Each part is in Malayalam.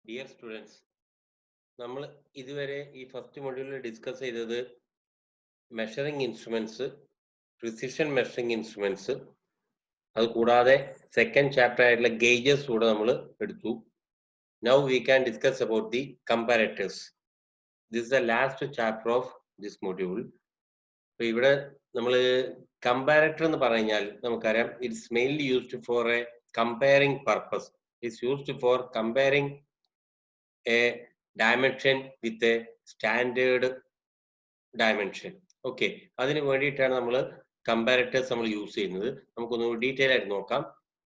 Dear students, നമ്മൾ ഇതുവരെ ഈ ഫസ്റ്റ് മൊഡ്യൂളിൽ ഡിസ്കസ് ചെയ്തത് measuring instruments, precision measuring instruments, അത് കൂടാതെ സെക്കൻഡ് ചാപ്റ്റർ ആയിട്ടുള്ള ഗേജസ് കൂടെ നമ്മൾ എടുത്തു. Now we can discuss about the comparators. This is the last chapter of this module. അപ്പൊ ഇവിടെ നമ്മൾ കമ്പാരറ്റർ എന്ന് പറഞ്ഞാൽ നമുക്കറിയാം, it's mainly used for a comparing purpose. It's used for comparing a dimension with a standard dimension. Okay, അതിന് വേണ്ടിയിട്ടാണ് നമ്മൾ കമ്പാരറ്റേഴ്സ് നമ്മൾ യൂസ് ചെയ്യുന്നത്. നമുക്കൊന്ന് ഡീറ്റെയിൽ ആയിട്ട് നോക്കാം.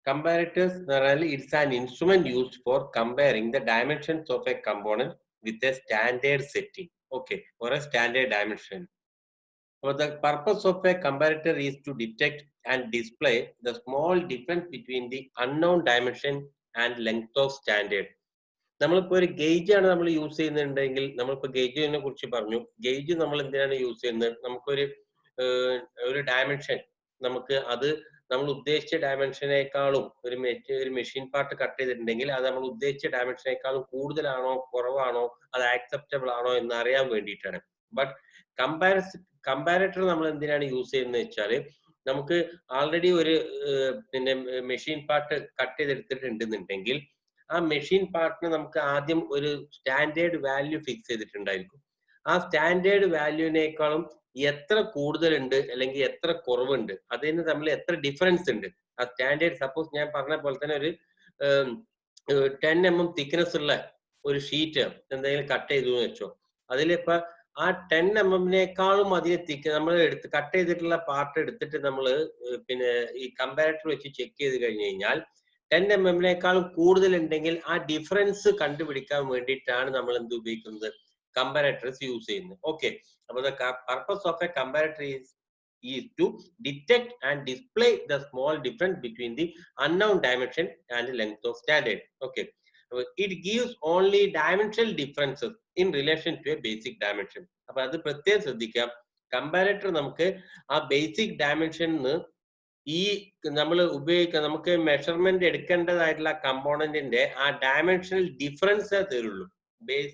കമ്പാരറ്റേഴ്സ് എന്ന് പറഞ്ഞാൽ it's an instrument used for comparing the dimensions of A component with a standard setting. Okay, or a standard dimension. So the purpose of a comparator is to detect and display the small difference between the unknown dimension and length of standard. നമ്മളിപ്പോ ഒരു ഗേജ് ആണ് നമ്മൾ യൂസ് ചെയ്യുന്നുണ്ടെങ്കിൽ, നമ്മളിപ്പോ ഗേജിനെ കുറിച്ച് പറഞ്ഞു. ഗേജ് നമ്മൾ എന്തിനാണ് യൂസ് ചെയ്യുന്നത്? നമുക്കൊരു ഡയമെൻഷൻ, നമുക്ക് അത് നമ്മൾ ഉദ്ദേശിച്ച ഡയമെൻഷനേക്കാളും ഒരു മെഷീൻ പാർട്ട് കട്ട് ചെയ്തിട്ടുണ്ടെങ്കിൽ അത് നമ്മൾ ഉദ്ദേശിച്ച ഡയമെൻഷനേക്കാളും കൂടുതലാണോ കുറവാണോ, അത് ആക്സെപ്റ്റബിൾ ആണോ എന്ന് അറിയാൻ വേണ്ടിയിട്ടാണ്. ബട്ട് കമ്പാരറ്റർ നമ്മൾ എന്തിനാണ് യൂസ് ചെയ്യുന്നത് വെച്ചാൽ, നമുക്ക് ആൾറെഡി ഒരു മെഷീൻ പാർട്ട് കട്ട് ചെയ്തെടുത്തിട്ടുണ്ടെന്നുണ്ടെങ്കിൽ ആ മെഷീൻ പാർട്ടിന് നമുക്ക് ആദ്യം ഒരു സ്റ്റാൻഡേർഡ് വാല്യൂ ഫിക്സ് ചെയ്തിട്ടുണ്ടായിരിക്കും. ആ സ്റ്റാൻഡേർഡ് വാല്യൂവിനേക്കാളും എത്ര കൂടുതലുണ്ട് അല്ലെങ്കിൽ എത്ര കുറവുണ്ട്, അതിന് തമ്മിൽ എത്ര ഡിഫറൻസ് ഉണ്ട്. ആ സ്റ്റാൻഡേർഡ്, സപ്പോസ് ഞാൻ പറഞ്ഞ പോലെ തന്നെ ഒരു 10 mm തിക്നെസ് ഉള്ള ഒരു ഷീറ്റ് എന്തെങ്കിലും കട്ട് ചെയ്തു എന്ന് വെച്ചോ, അതിലിപ്പോ ആ 10 mm അതിന് നമ്മൾ കട്ട് ചെയ്തിട്ടുള്ള പാർട്ട് എടുത്തിട്ട് നമ്മൾ ഈ കമ്പാരറ്റർ വെച്ച് ചെക്ക് ചെയ്ത് കഴിഞ്ഞു കഴിഞ്ഞാൽ 10 mm കൂടുതൽ ഉണ്ടെങ്കിൽ ആ ഡിഫറൻസ് കണ്ടുപിടിക്കാൻ വേണ്ടിയിട്ടാണ് നമ്മൾ എന്ത് ഉപയോഗിക്കുന്നത്, കമ്പാരറ്റേഴ്സ് യൂസ് ചെയ്യുന്നത്. ഓക്കെ, അപ്പോൾ the purpose of A comparator is to detect and display the small difference between the unknown dimension and the length of standard. Okay, it gives only dimensional differences in relation to a basic dimension. അപ്പൊ അത് പ്രത്യേകം ശ്രദ്ധിക്കാം. കമ്പാരറ്റർ നമുക്ക് ആ ബേസിക് ഡയമെൻഷന് ഈ നമ്മൾ ഉപയോഗിക്കുക, നമുക്ക് മെഷർമെന്റ് എടുക്കേണ്ടതായിട്ടുള്ള കമ്പോണന്റിന്റെ ആ ഡയമെൻഷണൽ ഡിഫറൻസ് തരുള്ളൂ.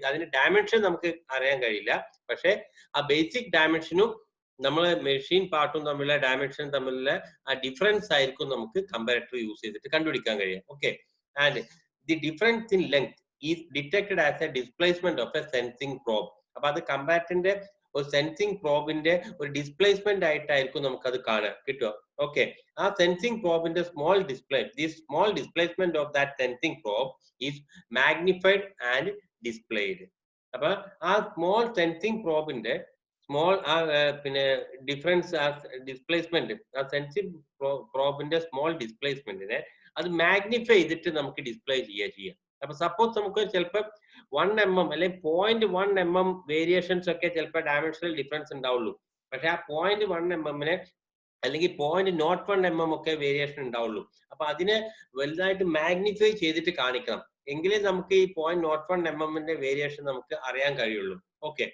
അതിന് ഡയമെൻഷൻ നമുക്ക് അറിയാൻ കഴിയില്ല, പക്ഷെ ആ ബേസിക് ഡയമെൻഷനും നമ്മളെ മെഷീൻ പാർട്ടും തമ്മിലുള്ള ഡയമെൻഷൻ തമ്മിലുള്ള ആ ഡിഫറൻസ് ആയിരിക്കും നമുക്ക് കമ്പാരറ്റർ യൂസ് ചെയ്തിട്ട് കണ്ടുപിടിക്കാൻ കഴിയും. Okay, and the difference in length is detected as A displacement of A sensing probe. അപ്പൊ അത് കമ്പാരറ്ററിന്റെ ഒരു സെൻസിങ് പ്രോബിന്റെ ഒരു ഡിസ്പ്ലേസ്മെന്റ് ആയിട്ടായിരിക്കും നമുക്കത് കാണാൻ കിട്ടുക. ഓക്കെ, ആ സെൻസിങ് പ്രോബിന്റെ small displacement of that sensing probe is magnified and displayed. അപ്പൊ ആ സ്മോൾ സെൻസിങ് പ്രോബിന്റെ സ്മോൾ ഡിഫറൻസ്, ആ ഡിസ്പ്ലേസ്മെന്റ്, ആ സെൻസിങ് പ്രോബിന്റെ സ്മോൾ ഡിസ്പ്ലേസ്മെന്റിനെ അത് മാഗ്നിഫൈ ചെയ്തിട്ട് നമുക്ക് ഡിസ്പ്ലേ ചെയ്യാം. അപ്പൊ സപ്പോസ് നമുക്ക് ചിലപ്പോൾ 1 mm അല്ലെങ്കിൽ 0.1 mm വേരിയേഷൻസ് ഒക്കെ ചിലപ്പോൾ ഡയമെൻഷണൽ ഡിഫറൻസ് ഉണ്ടാവുള്ളൂ. പക്ഷെ ആ 0.1 mm അല്ലെങ്കിൽ 0.01 mm ഒക്കെ വേരിയേഷൻ ഉണ്ടാവുള്ളൂ. അപ്പൊ അതിനെ വലുതായിട്ട് മാഗ്നിഫൈ ചെയ്തിട്ട് കാണിക്കണം, എങ്കിലേ നമുക്ക് ഈ 0.01 mm വേരിയേഷൻ നമുക്ക് അറിയാൻ കഴിയുള്ളൂ. ഓക്കെ,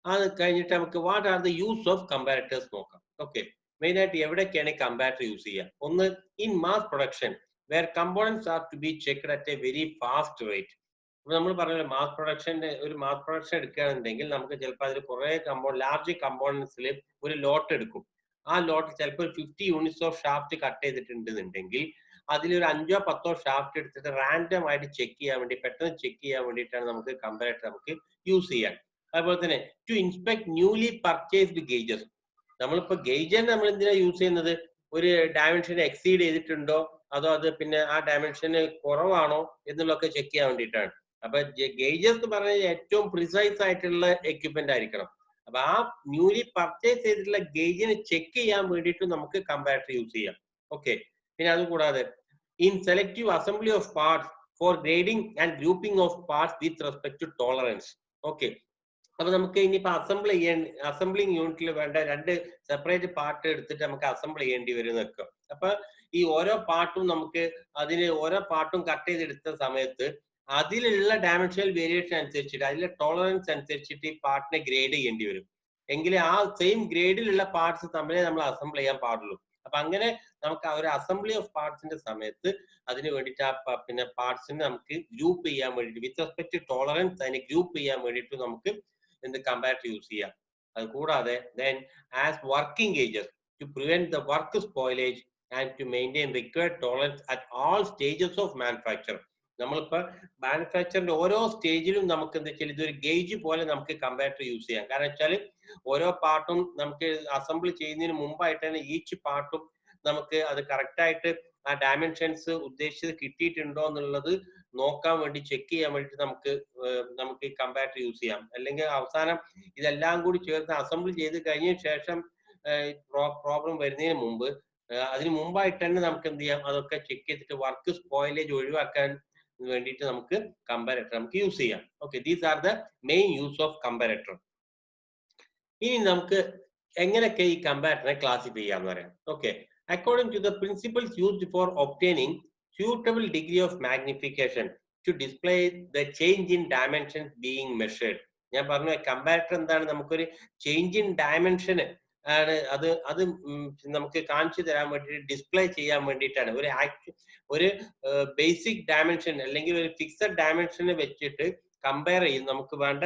അത് കഴിഞ്ഞിട്ട് നമുക്ക് what are the use of comparators നോക്കാം. ഓക്കെ, മെയിൻ ആയിട്ട് എവിടെയൊക്കെയാണ് കമ്പാരറ്റർ യൂസ് ചെയ്യുക? ഒന്ന്, in mass production where components are to be checked at a very fast rate. അപ്പൊ നമ്മൾ പറഞ്ഞല്ലോ, മാസ് പ്രൊഡക്ഷൻ എടുക്കുകയാണെന്നുണ്ടെങ്കിൽ നമുക്ക് ചിലപ്പോൾ അതിൽ കുറെ ലാർജ് കമ്പോണൻസിൽ ഒരു ലോട്ട് എടുക്കും. ആ ലോട്ട് ചിലപ്പോൾ 50 യൂണിറ്റ്സ് ഓഫ് ഷാഫ്റ്റ് കട്ട് ചെയ്തിട്ടുണ്ടെന്നുണ്ടെങ്കിൽ അതിലൊരു 5 or 10 ഷാഫ്റ്റ് എടുത്തിട്ട് റാൻഡം ആയിട്ട് പെട്ടെന്ന് ചെക്ക് ചെയ്യാൻ വേണ്ടിയിട്ടാണ് നമുക്ക് കമ്പാരറ്റർ നമുക്ക് യൂസ് ചെയ്യാൻ. അതുപോലെ തന്നെ to inspect newly purchased gauges. നമ്മളിപ്പോ ഗേജ് നമ്മൾ എന്തിനാ യൂസ് ചെയ്യുന്നത്? ഒരു ഡയമെൻഷൻ എക്സീഡ് ചെയ്തിട്ടുണ്ടോ, അതോ അത് ആ ഡയമെൻഷന് കുറവാണോ എന്നുള്ളതൊക്കെ ചെക്ക് ചെയ്യാൻ വേണ്ടിയിട്ടാണ്. അപ്പൊ ഗേജസ് എന്ന് പറഞ്ഞാൽ ഏറ്റവും പ്രിസൈസ് ആയിട്ടുള്ള എക്യുപ്മെന്റ് ആയിരിക്കണം. അപ്പൊ ആ ന്യൂലി പർച്ചേസ് ചെയ്തിട്ടുള്ള ഗേജിനെ ചെക്ക് ചെയ്യാൻ വേണ്ടിയിട്ട് നമുക്ക് കമ്പാരറ്റർ യൂസ് ചെയ്യാം. ഓക്കെ, പിന്നെ അതുകൂടാതെ in selective assembly of parts for grading and grouping of parts with respect to tolerance. Okay, അപ്പൊ നമുക്ക് ഇനിയിപ്പോ അസംബ്ലിംഗ് യൂണിറ്റിൽ വേണ്ട 2 സെപ്പറേറ്റ് പാർട്ട് എടുത്തിട്ട് നമുക്ക് അസംബിൾ ചെയ്യേണ്ടി വരും വെക്കാം. അപ്പൊ ഈ ഓരോ പാർട്ടും ഓരോ പാർട്ടും കട്ട് ചെയ്തെടുത്ത സമയത്ത് അതിലുള്ള ഡയമെൻഷണൽ വേരിയേഷൻ അനുസരിച്ചിട്ട്, അതിലെ ടോളറൻസ് അനുസരിച്ചിട്ട് ഈ പാർട്ടിനെ ഗ്രേഡ് ചെയ്യേണ്ടി വരും. എങ്കിലേ ആ സെയിം ഗ്രേഡിലുള്ള പാർട്സ് തമ്മിലേ നമ്മൾ അസംബിൾ ചെയ്യാൻ പാടുള്ളൂ. അപ്പൊ അങ്ങനെ നമുക്ക് ആ ഒരു അസംബ്ലി ഓഫ് പാർട്സിന്റെ സമയത്ത് അതിന് വേണ്ടിയിട്ട് ആ പിന്നെ പാർട്സിനെ നമുക്ക് ഗ്രൂപ്പ് ചെയ്യാൻ വേണ്ടിയിട്ട് വിത്ത് റെസ്പെക്ട് ടു ടോളറൻസ് അതിനെ ഗ്രൂപ്പ് ചെയ്യാൻ വേണ്ടിയിട്ട് നമുക്ക് എന്ത് കമ്പാരറ്റർ യൂസ് ചെയ്യാം. അത് കൂടാതെ then as working gauges to prevent the work spoilage and to maintain required tolerance at all stages of manufacture. നമ്മളിപ്പോ മാനുഫാക്ചറിന്റെ ഓരോ സ്റ്റേജിലും നമുക്ക് എന്താ വെച്ചാൽ ഇതൊരു ഗേജ് പോലെ നമുക്ക് കമ്പാരറ്റർ യൂസ് ചെയ്യാം. കാരണം വെച്ചാൽ ഓരോ പാർട്ടും നമുക്ക് അസംബിൾ ചെയ്യുന്നതിന് മുമ്പായിട്ട് തന്നെ ഈച്ച് പാർട്ടും നമുക്ക് അത് കറക്റ്റ് ആയിട്ട് ആ ഡയമെൻഷൻസ് ഉദ്ദേശിച്ചത് കിട്ടിയിട്ടുണ്ടോ എന്നുള്ളത് നോക്കാൻ വേണ്ടി ചെക്ക് ചെയ്യാൻ വേണ്ടിയിട്ട് നമുക്ക് ഈ കമ്പാരറ്റർ യൂസ് ചെയ്യാം. അല്ലെങ്കിൽ അവസാനം ഇതെല്ലാം കൂടി ചേർത്ത് അസംബിൾ ചെയ്ത് കഴിഞ്ഞ ശേഷം പ്രോബ്ലം വരുന്നതിന് മുമ്പ് അതിന് മുമ്പായിട്ട് തന്നെ നമുക്ക് എന്ത് ചെയ്യാം, അതൊക്കെ ചെക്ക് ചെയ്തിട്ട് വർക്ക് സ്പോയിലേജ് ഒഴിവാക്കാൻ വേണ്ടിയിട്ട് നമുക്ക് കമ്പാരറ്റർ നമുക്ക് യൂസ് ചെയ്യാം. Okay, these are the main use of comparator. ഇനി നമുക്ക് എങ്ങനെയൊക്കെ ഈ കമ്പാരറ്ററിനെ ക്ലാസിഫൈ ചെയ്യാന്ന് പറയാം. Okay, according to the principles used for obtaining suitable degree of magnification to display the change in dimensions being measured. ഞാൻ പറഞ്ഞു കമ്പാരറ്റർ എന്താണ്, നമുക്കൊരു ചേഞ്ച് ഇൻ ഡയമെൻഷൻ ആണ് അത് നമുക്ക് കാണിച്ചു തരാൻ വേണ്ടിയിട്ട് ഡിസ്പ്ലേ ചെയ്യാൻ വേണ്ടിയിട്ടാണ്. ഒരു ബേസിക് ഡയമെൻഷൻ അല്ലെങ്കിൽ ഒരു ഫിക്സഡ് ഡയമെൻഷനെ വെച്ചിട്ട് കമ്പയർ ചെയ്യും. നമുക്ക് വേണ്ട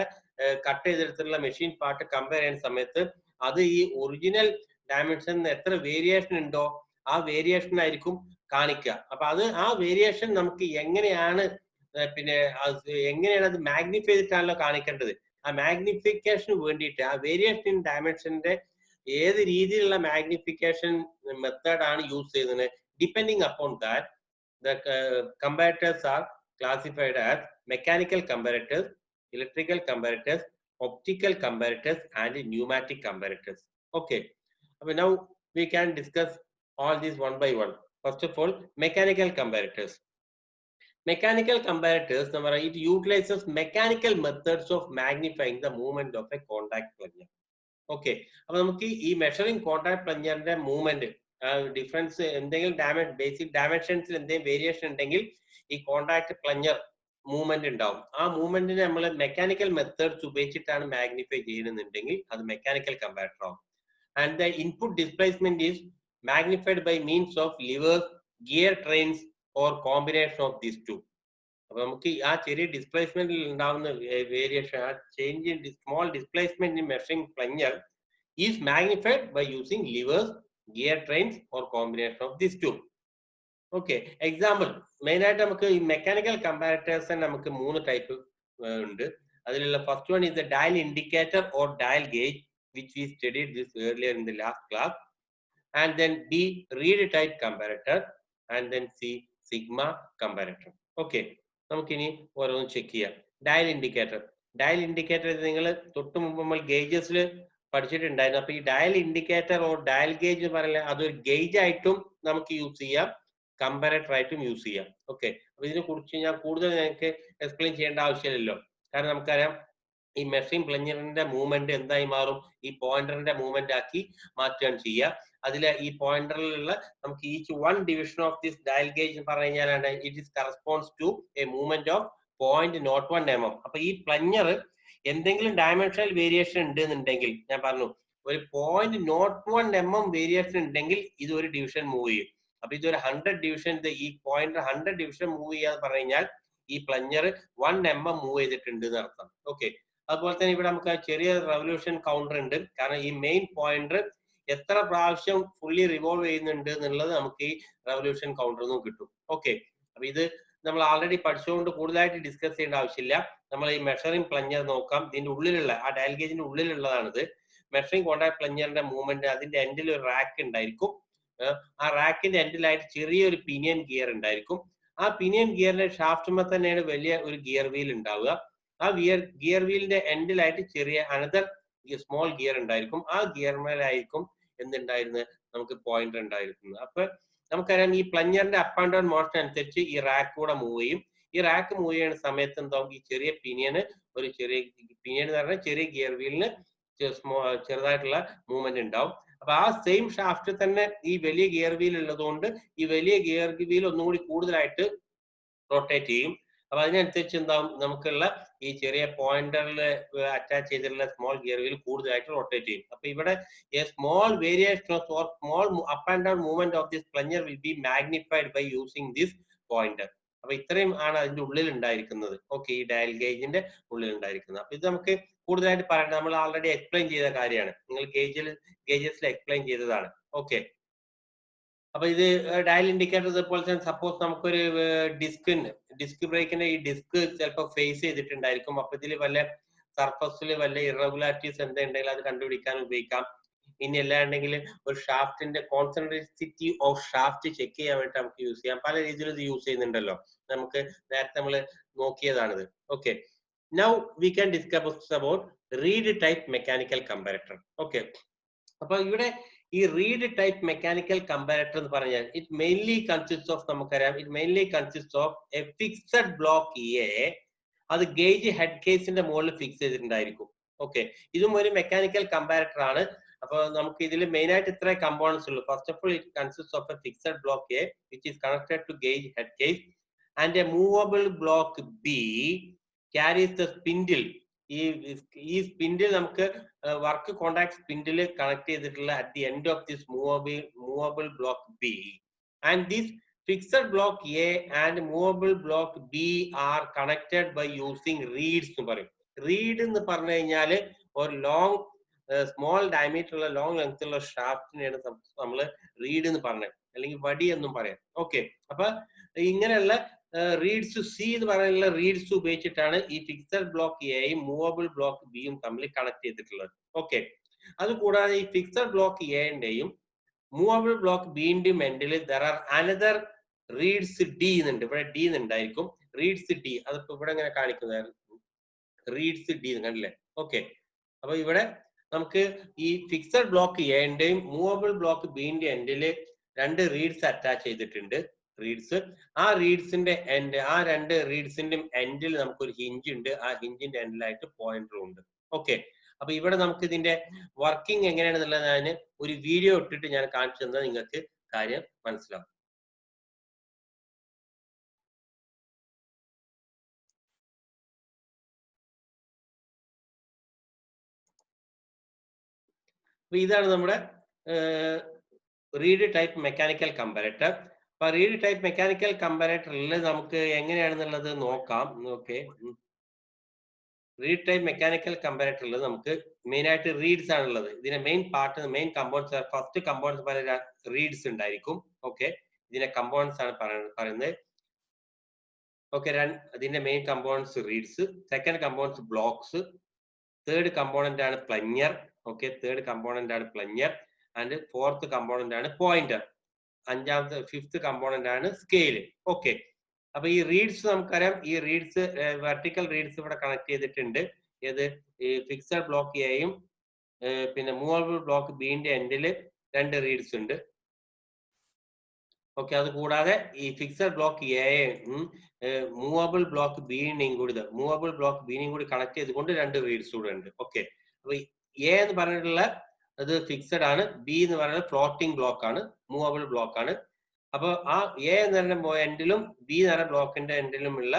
കട്ട് ചെയ്തെടുത്തിട്ടുള്ള മെഷീൻ പാർട്ട് കമ്പയർ ചെയ്യുന്ന സമയത്ത് അത് ഈ ഒറിജിനൽ ഡയമെൻഷനിൽ എത്ര വേരിയേഷൻ ഉണ്ടോ ആ വേരിയേഷൻ ആയിരിക്കും കാണിക്കുക. അപ്പൊ ആ വേരിയേഷൻ നമുക്ക് എങ്ങനെയാണ് അത് മാഗ്നിഫൈ ചെയ്തിട്ടാണല്ലോ കാണിക്കേണ്ടത്. ആ മാഗ്നിഫിക്കേഷന് വേണ്ടിയിട്ട് ആ വേരിയേഷൻ ഇൻ ഡയമെൻഷന്റെ ഏത് രീതിയിലുള്ള മാഗ്നിഫിക്കേഷൻ മെത്തേഡ് ആണ് യൂസ് ചെയ്യുന്നത്, depending upon that the comparators are classified as mechanical comparators, electrical comparators, optical comparators and pneumatic comparators. Okay, now we can discuss all these one by one. First of all, mechanical comparators. Mechanical comparators, it utilizes mechanical methods of magnifying the movement of a contact plunger. Okay, അപ്പോൾ നമുക്ക് ഈ മെഷറിംഗ് കോൺടാക്ട് പ്ലഞ്ചറിന്റെ മൂവ്മെന്റ് ഡിഫറൻസ് എന്തെങ്കിലും ബേസിക് ഡയമെൻഷൻസിൽ എന്തെങ്കിലും വേരിയേഷൻ ഉണ്ടെങ്കിൽ ഈ കോൺടാക്ട് പ്ലഞ്ചർ മൂവ്മെന്റ് ഉണ്ടാവും. ആ മൂവ്മെന്റിനെ നമ്മൾ മെക്കാനിക്കൽ മെത്തേഡ്സ് ഉപയോഗിച്ചിട്ടാണ് മാഗ്നിഫൈ ചെയ്യുന്നുണ്ടെങ്കിൽ അത് മെക്കാനിക്കൽ കമ്പാരറ്റർ ആവും. And the input displacement is magnified by means of levers, gear trains or combination of these two. അപ്പൊ നമുക്ക് ആ ചെറിയ ഡിസ്പ്ലേസ്മെന്റിൽ ഉണ്ടാവുന്ന വേരിയേഷൻ, ആ change in small displacement in measuring plunger is magnified by using levers, gear trains or combination of this two. Okay, example main ആയിട്ട് നമുക്ക് ഈ മെക്കാനിക്കൽ കമ്പാരറ്റേഴ്സ് നമുക്ക് 3 ടൈപ്പ് ഉണ്ട്. അതിലുള്ള first one is the dial indicator or dial gauge which we studied this earlier in the last class, and then B, reed type comparator, and then C, sigma comparator. Okay, നമുക്കിനി ഓരോന്ന് ചെക്ക് ചെയ്യാം. ഡയൽ ഇൻഡിക്കേറ്റർ നിങ്ങൾ തൊട്ട് മുമ്പ് നമ്മൾ ഗേജസിൽ പഠിച്ചിട്ടുണ്ടായിരുന്നു. അപ്പൊ ഈ dial indicator or dial gauge എന്ന് പറയുന്നത് അതൊരു ഗേജ് ആയിട്ടും നമുക്ക് യൂസ് ചെയ്യാം, കമ്പാരറ്റർ ആയിട്ടും യൂസ് ചെയ്യാം. ഓക്കെ, അപ്പൊ ഇതിനെ കുറിച്ച് ഞാൻ കൂടുതൽ ഞങ്ങൾക്ക് എക്സ്പ്ലെയിൻ ചെയ്യേണ്ട ആവശ്യമില്ലല്ലോ. കാരണം നമുക്കറിയാം ഈ മെഷറിംഗ് പ്ലഞ്ചറിന്റെ മൂവ്മെന്റ് എന്തായി മാറും, ഈ പോയിന്ററിന്റെ മൂവ്മെന്റ് ആക്കി മാറ്റുകയാണ് ചെയ്യുക. അതിൽ ഈ പോയിന്ററിലുള്ള നമുക്ക് each one division of this dial gauge എന്ന് പറഞ്ഞു കഴിഞ്ഞാൽ it is corresponds to a movement of 0.01 mm. അപ്പൊ ഈ പ്ലഞ്ചർ എന്തെങ്കിലും ഡയമെൻഷണൽ വേരിയേഷൻ ഉണ്ട് എന്നുണ്ടെങ്കിൽ, ഞാൻ പറഞ്ഞു ഒരു 0.01 mm വേരിയേഷൻ ഉണ്ടെങ്കിൽ ഇത് ഒരു ഡിവിഷൻ മൂവ് ചെയ്യും. അപ്പൊ ഇതൊരു 100 ഡിവിഷൻ, ഈ പോയിന്റർ 100 ഡിവിഷൻ മൂവ് ചെയ്യാന്ന് പറഞ്ഞു കഴിഞ്ഞാൽ ഈ പ്ലഞ്ചർ 1 mm മൂവ് ചെയ്തിട്ടുണ്ട് എന്നർത്ഥം. ഓക്കെ, അതുപോലെ തന്നെ ഇവിടെ നമുക്ക് ചെറിയ റെവല്യൂഷൻ കൗണ്ടർ ഉണ്ട്. കാരണം ഈ മെയിൻ പോയിന്റർ എത്ര പ്രാവശ്യം ഫുള്ളി റിവോൾവ് ചെയ്യുന്നുണ്ട് എന്നുള്ളത് നമുക്ക് ഈ റെവല്യൂഷൻ കൗണ്ടറിൽ നിന്നും കിട്ടും. ഓക്കെ, അപ്പൊ ഇത് നമ്മൾ ആൾറെഡി പഠിച്ചുകൊണ്ട് കൂടുതലായിട്ട് ഡിസ്കസ് ചെയ്യേണ്ട ആവശ്യമില്ല. നമ്മൾ ഈ മെഷറിംഗ് പ്ലഞ്ചർ നോക്കാം. ഇതിന്റെ ഉള്ളിലുള്ള ആ ഡയൽ ഗേജിന്റെ ഉള്ളിലുള്ളതാണിത്. മെഷറിംഗ് കോൺടാക്ട് പ്ലഞ്ചറിന്റെ മൂവ്മെന്റ്, അതിന്റെ എൻഡിൽ ഒരു റാക്ക് ഉണ്ടായിരിക്കും. ആ റാക്കിന്റെ എൻഡിലായിട്ട് ചെറിയൊരു പിനിയൻ ഗിയർ ഉണ്ടായിരിക്കും. ആ പിനിയൻ ഗിയറിന്റെ ഷാഫ്റ്റുമ്പോൾ തന്നെയാണ് വലിയ ഒരു ഗിയർ വീൽ ഉണ്ടാവുക. ആ ഗിയർ വീലിന്റെ എൻഡിലായിട്ട് ചെറിയ അനദർ സ്മോൾ ഗിയർ ഉണ്ടായിരിക്കും. ആ ഗിയർ മേലായിരിക്കും എന്തുണ്ടായിരുന്നത്, നമുക്ക് പോയിന്റർ ഉണ്ടായിരിക്കുന്നത്. അപ്പൊ നമുക്കറിയാം ഈ പ്ലഞ്ചറിന്റെ അപ്പ് ആൻഡ് ഡൗൺ മോഷൻ അനുസരിച്ച് ഈ റാക്ക് കൂടെ മൂവ് ചെയ്യും. ഈ റാക്ക് മൂവ് ചെയ്യുന്ന സമയത്ത് എന്താവും, ഈ ചെറിയ പിനിയന് എന്ന് പറഞ്ഞാൽ ചെറിയ ഗിയർ വീലിന് ചെറുതായിട്ടുള്ള മൂവ്മെന്റ് ഉണ്ടാവും. അപ്പൊ ആ സെയിം ഷാഫ്റ്റ് തന്നെ ഈ വലിയ ഗിയർ വീൽ ഉള്ളതുകൊണ്ട് ഈ വലിയ ഗിയർ വീൽ ഒന്നും കൂടി കൂടുതലായിട്ട് റൊട്ടേറ്റ് ചെയ്യും. അപ്പൊ അതിനനുസരിച്ച് എന്താവും നമുക്കുള്ള ഈ ചെറിയ പോയിന്ററിൽ അറ്റാച്ച് ചെയ്തിട്ടുള്ള സ്മോൾ ഗിയർ വീൽ കൂടുതലായിട്ട് റൊട്ടേറ്റ് ചെയ്യും. അപ്പൊ ഇവിടെ a small variation or small up and down movement of this plunger will be magnified by using this pointer. അപ്പൊ ഇത്രയും ആണ് അതിന്റെ ഉള്ളിൽ ഉണ്ടായിരിക്കുന്നത്. ഓക്കെ, ഈ ഡയൽ ഗേജിന്റെ ഉള്ളിൽ ഉണ്ടായിരിക്കുന്നത്. അപ്പൊ ഇത് നമുക്ക് കൂടുതലായിട്ട് പറയണം, നമ്മൾ ആൾറെഡി എക്സ്പ്ലെയിൻ ചെയ്ത കാര്യമാണ്, നിങ്ങൾ ഗേജസിൽ എക്സ്പ്ലെയിൻ ചെയ്തതാണ്. ഓക്കെ, അപ്പൊ ഇത് ഡയൽ ഇൻഡിക്കേറ്റർ പോലെ തന്നെ സപ്പോസ് നമുക്കൊരു ഡിസ്ക് ബ്രേക്കിന്റെ ഈ ഡിസ്ക് ചിലപ്പോൾ ഫേസ് ചെയ്തിട്ടുണ്ടായിരിക്കും. അപ്പൊ ഇതിൽ വല്ല സർഫസിൽ വല്ല ഇറഗുലാരിറ്റീസ് എന്തുണ്ടെങ്കിൽ അത് കണ്ടുപിടിക്കാൻ ഉപയോഗിക്കാം. ഇനി അല്ലാണ്ടെങ്കിൽ ഒരു ഷാഫ്റ്റിന്റെ കോൺസെൻട്രേസിറ്റി ഓഫ് ഷാഫ്റ്റ് ചെക്ക് ചെയ്യാൻ വേണ്ടി നമുക്ക് യൂസ് ചെയ്യാം. പല രീതിയിൽ ഇത് യൂസ് ചെയ്യുന്നുണ്ടല്ലോ, നമുക്ക് നേരത്തെ നമ്മൾ നോക്കിയതാണിത്. Okay, now we can discuss about reed type mechanical comparator. Okay, അപ്പൊ ഇവിടെ ഈ റീഡ് ടൈപ്പ് മെക്കാനിക്കൽ കമ്പാരറ്റർ എന്ന് പറഞ്ഞാൽ ഇറ്റ് മെയിൻലി കൺസിസ്റ്റ് ഓഫ്, നമുക്കറിയാം, it mainly consist of a fixed block A, അത് ഗേജ് ഹെഡ് കേസിന്റെ മുകളിൽ ഫിക്സ് ചെയ്തിട്ടുണ്ടായിരിക്കും. ഓക്കെ, ഇതും ഒരു മെക്കാനിക്കൽ കമ്പാരറ്റർ ആണ്. അപ്പൊ നമുക്ക് ഇതിൽ മെയിൻ ആയിട്ട് ഇത്ര കമ്പോണൻസ് ഉള്ളൂ. First of all it consist of a fixed block A which is connected to gauge head case and a movable block B carries the spindle. ഈ സ്പിൻഡിൽ നമുക്ക് വർക്ക് കോണ്ടാക്ട് സ്പിൻഡിൽ കണക്ട് ചെയ്തിട്ടുള്ള at the end of this movable block B. And this fixed block A and movable block B are connected by using reeds എന്ന് പറയും. റീഡ് എന്ന് പറഞ്ഞു കഴിഞ്ഞാൽ ഒരു ലോങ് സ്മോൾ ഡയമീറ്റർ ഉള്ള ലോങ് ലെങ്ത് ഉള്ള ഷാഫ്റ്റിനെയാണ് നമ്മൾ റീഡ് എന്ന് പറഞ്ഞത്, അല്ലെങ്കിൽ വടി എന്നും പറയാം. ഓക്കെ, അപ്പൊ ഇങ്ങനെയുള്ള റീഡ്സ് സി എന്ന് പറയുന്ന റീഡ്സ് ഉപയോഗിച്ചിട്ടാണ് ഈ ഫിക്സഡ് ബ്ലോക്ക് എയും മൂവബിൾ ബ്ലോക്ക് ബിയും തമ്മിൽ കണക്ട് ചെയ്തിട്ടുള്ളത്. ഓക്കെ, അതുകൂടാതെ ഈ ഫിക്സഡ് ബ്ലോക്ക് എയുടെയും മൂവബിൾ ബ്ലോക്ക് ബിന്റെയും എൻഡിൽ there are another reads D എന്നുണ്ട്. ഇവിടെ ഡി എന്നുണ്ടായിരിക്കും, റീഡ്സ് ഡി. അതിപ്പോ ഇവിടെ ഇങ്ങനെ കാണിക്കുന്നത് റീഡ്സ് ഡി കണ്ടില്ലേ. ഓക്കെ, അപ്പൊ ഇവിടെ നമുക്ക് ഈ ഫിക്സഡ് ബ്ലോക്ക് എയുടെയും മൂവബിൾ ബ്ലോക്ക് ബിന്റെ എൻഡിൽ രണ്ട് റീഡ്സ് അറ്റാച്ച് ചെയ്തിട്ടുണ്ട്. റീഡ്സ്, ആ റീഡ്സിന്റെ എൻഡ്, ആ രണ്ട് റീഡ്സിന്റെ എൻഡിൽ നമുക്കൊരു ഹിഞ്ച് ഉണ്ട്. ആ ഹിഞ്ചിന്റെ എൻഡിലായിട്ട് പോയിന്ററും ഉണ്ട്. ഓക്കെ, അപ്പൊ ഇവിടെ നമുക്ക് ഇതിന്റെ വർക്കിംഗ് എങ്ങനെയാണെന്നുള്ളത് ഞാൻ ഒരു വീഡിയോ ഇട്ടിട്ട് ഞാൻ കാണിച്ചു തന്നാൽ നിങ്ങൾക്ക് കാര്യം മനസ്സിലാവും. അപ്പൊ ഇതാണ് നമ്മുടെ റീഡ് ടൈപ്പ് മെക്കാനിക്കൽ കമ്പാരറ്റർ. അപ്പൊ റീഡ് ടൈപ്പ് മെക്കാനിക്കൽ കമ്പാരറ്ററിൽ നമുക്ക് എങ്ങനെയാണെന്നുള്ളത് നോക്കാം. ഓക്കെ, റീഡ് ടൈപ്പ് മെക്കാനിക്കൽ കമ്പാരറ്ററിൽ നമുക്ക് മെയിൻ ആയിട്ട് റീഡ്സ് ആണുള്ളത്. ഇതിന്റെ main part, main components, first components പറയുന്ന റീഡ്സ് ഉണ്ടായിരിക്കും. ഓക്കെ, ഇതിന്റെ കമ്പോണൻസ് ആണ് പറയുന്നത്. ഓക്കെ, അതിന്റെ main components reads, second components blocks, third component ആണ് പ്ലഞ്ഞർ. ഓക്കെ, തേർഡ് കമ്പോണന്റ് ആണ് പ്ലഞ്ഞർ ആൻഡ് ഫോർത്ത് കമ്പോണന്റ് ആണ് പോയിന്റർ. അഞ്ചാമത്തെ ഫിഫ്ത് കമ്പോണന്റ് ആണ് സ്കെയില്. ഓക്കെ, അപ്പൊ ഈ റീഡ്സ് നമുക്കറിയാം, ഈ റീഡ്സ് വെർട്ടിക്കൽ റീഡ്സ് ഇവിടെ കണക്ട് ചെയ്തിട്ടുണ്ട്. ഏത്, ഈ ഫിക്സഡ് ബ്ലോക്ക് എയും പിന്നെ മൂവബിൾ ബ്ലോക്ക് ബിന്റെ എൻഡിൽ രണ്ട് റീഡ്സ് ഉണ്ട്. ഓക്കെ, അത് കൂടാതെ ഈ ഫിക്സഡ് ബ്ലോക്ക് എയും മൂവബിൾ ബ്ലോക്ക് ബിനെയും കൂടി കണക്ട് ചെയ്തുകൊണ്ട് രണ്ട് റീഡ്സ് കൂടെ ഉണ്ട്. ഓക്കെ, അപ്പൊ എ എന്ന് പറഞ്ഞിട്ടുള്ള അത് ഫിക്സഡ് ആണ്, ബി എന്ന് പറയുന്നത് ഫ്ലോട്ടിംഗ് ബ്ലോക്ക് ആണ്, മൂവബിൾ ബ്ലോക്ക് ആണ്. അപ്പൊ ആ എ എന്ന് പറയുന്ന എൻഡിലും ബി എന്ന് പറയുന്ന ബ്ലോക്കിന്റെ എൻഡിലും ഉള്ള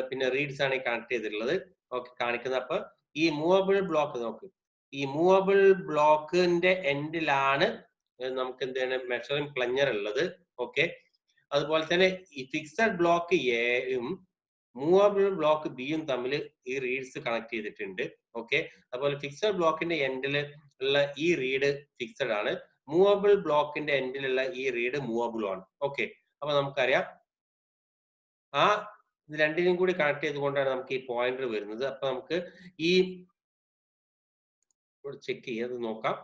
പിന്നെ റീഡ്സ് ആണ് ഈ കണക്ട് ചെയ്തിട്ടുള്ളത്. ഓക്കെ, കാണിക്കുന്നത്. അപ്പൊ ഈ മൂവബിൾ ബ്ലോക്ക് നോക്ക്, ഈ മൂവബിൾ ബ്ലോക്കിന്റെ എൻഡിലാണ് നമുക്ക് എന്താണ് മെഷറിംഗ് പ്ലഞ്ഞർ ഉള്ളത്. ഓക്കെ, അതുപോലെ തന്നെ ഈ ഫിക്സഡ് ബ്ലോക്ക് എയും മൂവബിൾ ബ്ലോക്ക് ബിയും തമ്മിൽ ഈ റീഡ്സ് കണക്ട് ചെയ്തിട്ടുണ്ട്. ഓക്കെ, അതുപോലെ ഫിക്സഡ് ബ്ലോക്കിന്റെ എൻഡിൽ ഉള്ള ഈ റീഡ് ഫിക്സഡ് ആണ്, മൂവബിൾ ബ്ലോക്കിന്റെ എൻഡിലുള്ള ഈ റീഡ് മൂവബിളും ആണ്. ഓക്കെ, അപ്പൊ നമുക്കറിയാം ആ ഇത് രണ്ടിനും കൂടി കണക്ട് ചെയ്തുകൊണ്ടാണ് നമുക്ക് ഈ പോയിന്റർ വരുന്നത്. അപ്പൊ നമുക്ക് ഈ ചെക്ക് ചെയ്ത് നോക്കാം.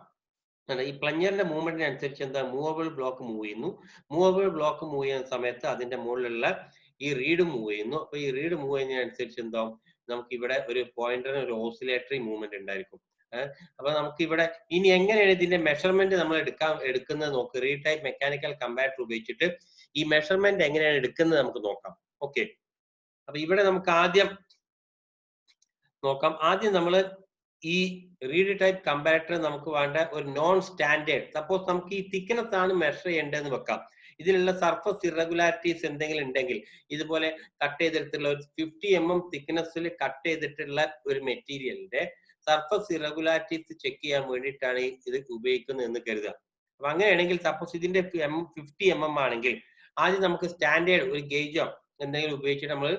ഈ പ്ലഞ്ഞറിന്റെ മൂവ്മെന്റിന് അനുസരിച്ച് എന്താ, മൂവബിൾ ബ്ലോക്ക് മൂവ് ചെയ്യുന്നു. മൂവബിൾ ബ്ലോക്ക് മൂവ് ചെയ്യുന്ന സമയത്ത് അതിന്റെ മുകളിലുള്ള ഈ റീഡ് മൂവ് ചെയ്യുന്നു. അപ്പൊ ഈ റീഡ് മൂവ് ചെയ്യുന്നതിനനുസരിച്ച് എന്താവും, നമുക്ക് ഇവിടെ ഒരു പോയിന്ററിന് ഒരു ഓസിലേറ്ററി മൂവ്മെന്റ് ഉണ്ടായിരിക്കും. അപ്പൊ നമുക്ക് ഇവിടെ ഇനി എങ്ങനെയാണ് ഇതിന്റെ മെഷർമെന്റ് നമ്മൾ എടുക്കുന്നത് നോക്ക്. റീഡ് ടൈപ്പ് മെക്കാനിക്കൽ കമ്പാരറ്റർ ഉപയോഗിച്ചിട്ട് ഈ മെഷർമെന്റ് എങ്ങനെയാണ് എടുക്കുന്നത് നമുക്ക് നോക്കാം. ഓക്കെ, അപ്പൊ ഇവിടെ നമുക്ക് ആദ്യം നോക്കാം. ആദ്യം നമ്മൾ ഈ റീഡ് ടൈപ്പ് കമ്പാരറ്റർ നമുക്ക് വേണ്ട ഒരു നോൺ സ്റ്റാൻഡേർഡ്, സപ്പോസ് നമുക്ക് ഈ തിക്നെസ് ആണ് മെഷർ ചെയ്യേണ്ടതെന്ന് വെക്കാം. ഇതിലുള്ള സർഫസ് ഇറഗുലാരിറ്റീസ് എന്തെങ്കിലും ഉണ്ടെങ്കിൽ ഇതുപോലെ കട്ട് ചെയ്തെടുത്തുള്ള ഒരു 50 mm തിക്നെസ്സിൽ കട്ട് ചെയ്തിട്ടുള്ള ഒരു മെറ്റീരിയലിന്റെ സർഫസ് ഇറഗുലാരിറ്റീസ് ചെക്ക് ചെയ്യാൻ വേണ്ടിയിട്ടാണ് ഇത് ഉപയോഗിക്കുന്നത് എന്ന് കരുതുക. അപ്പൊ അങ്ങനെയാണെങ്കിൽ സപ്പോസ് ഇതിന്റെ 50 mm ആണെങ്കിൽ ആദ്യം നമുക്ക് സ്റ്റാൻഡേർഡ് ഒരു ഗേജോ എന്തെങ്കിലും ഉപയോഗിച്ചിട്ട് നമ്മൾ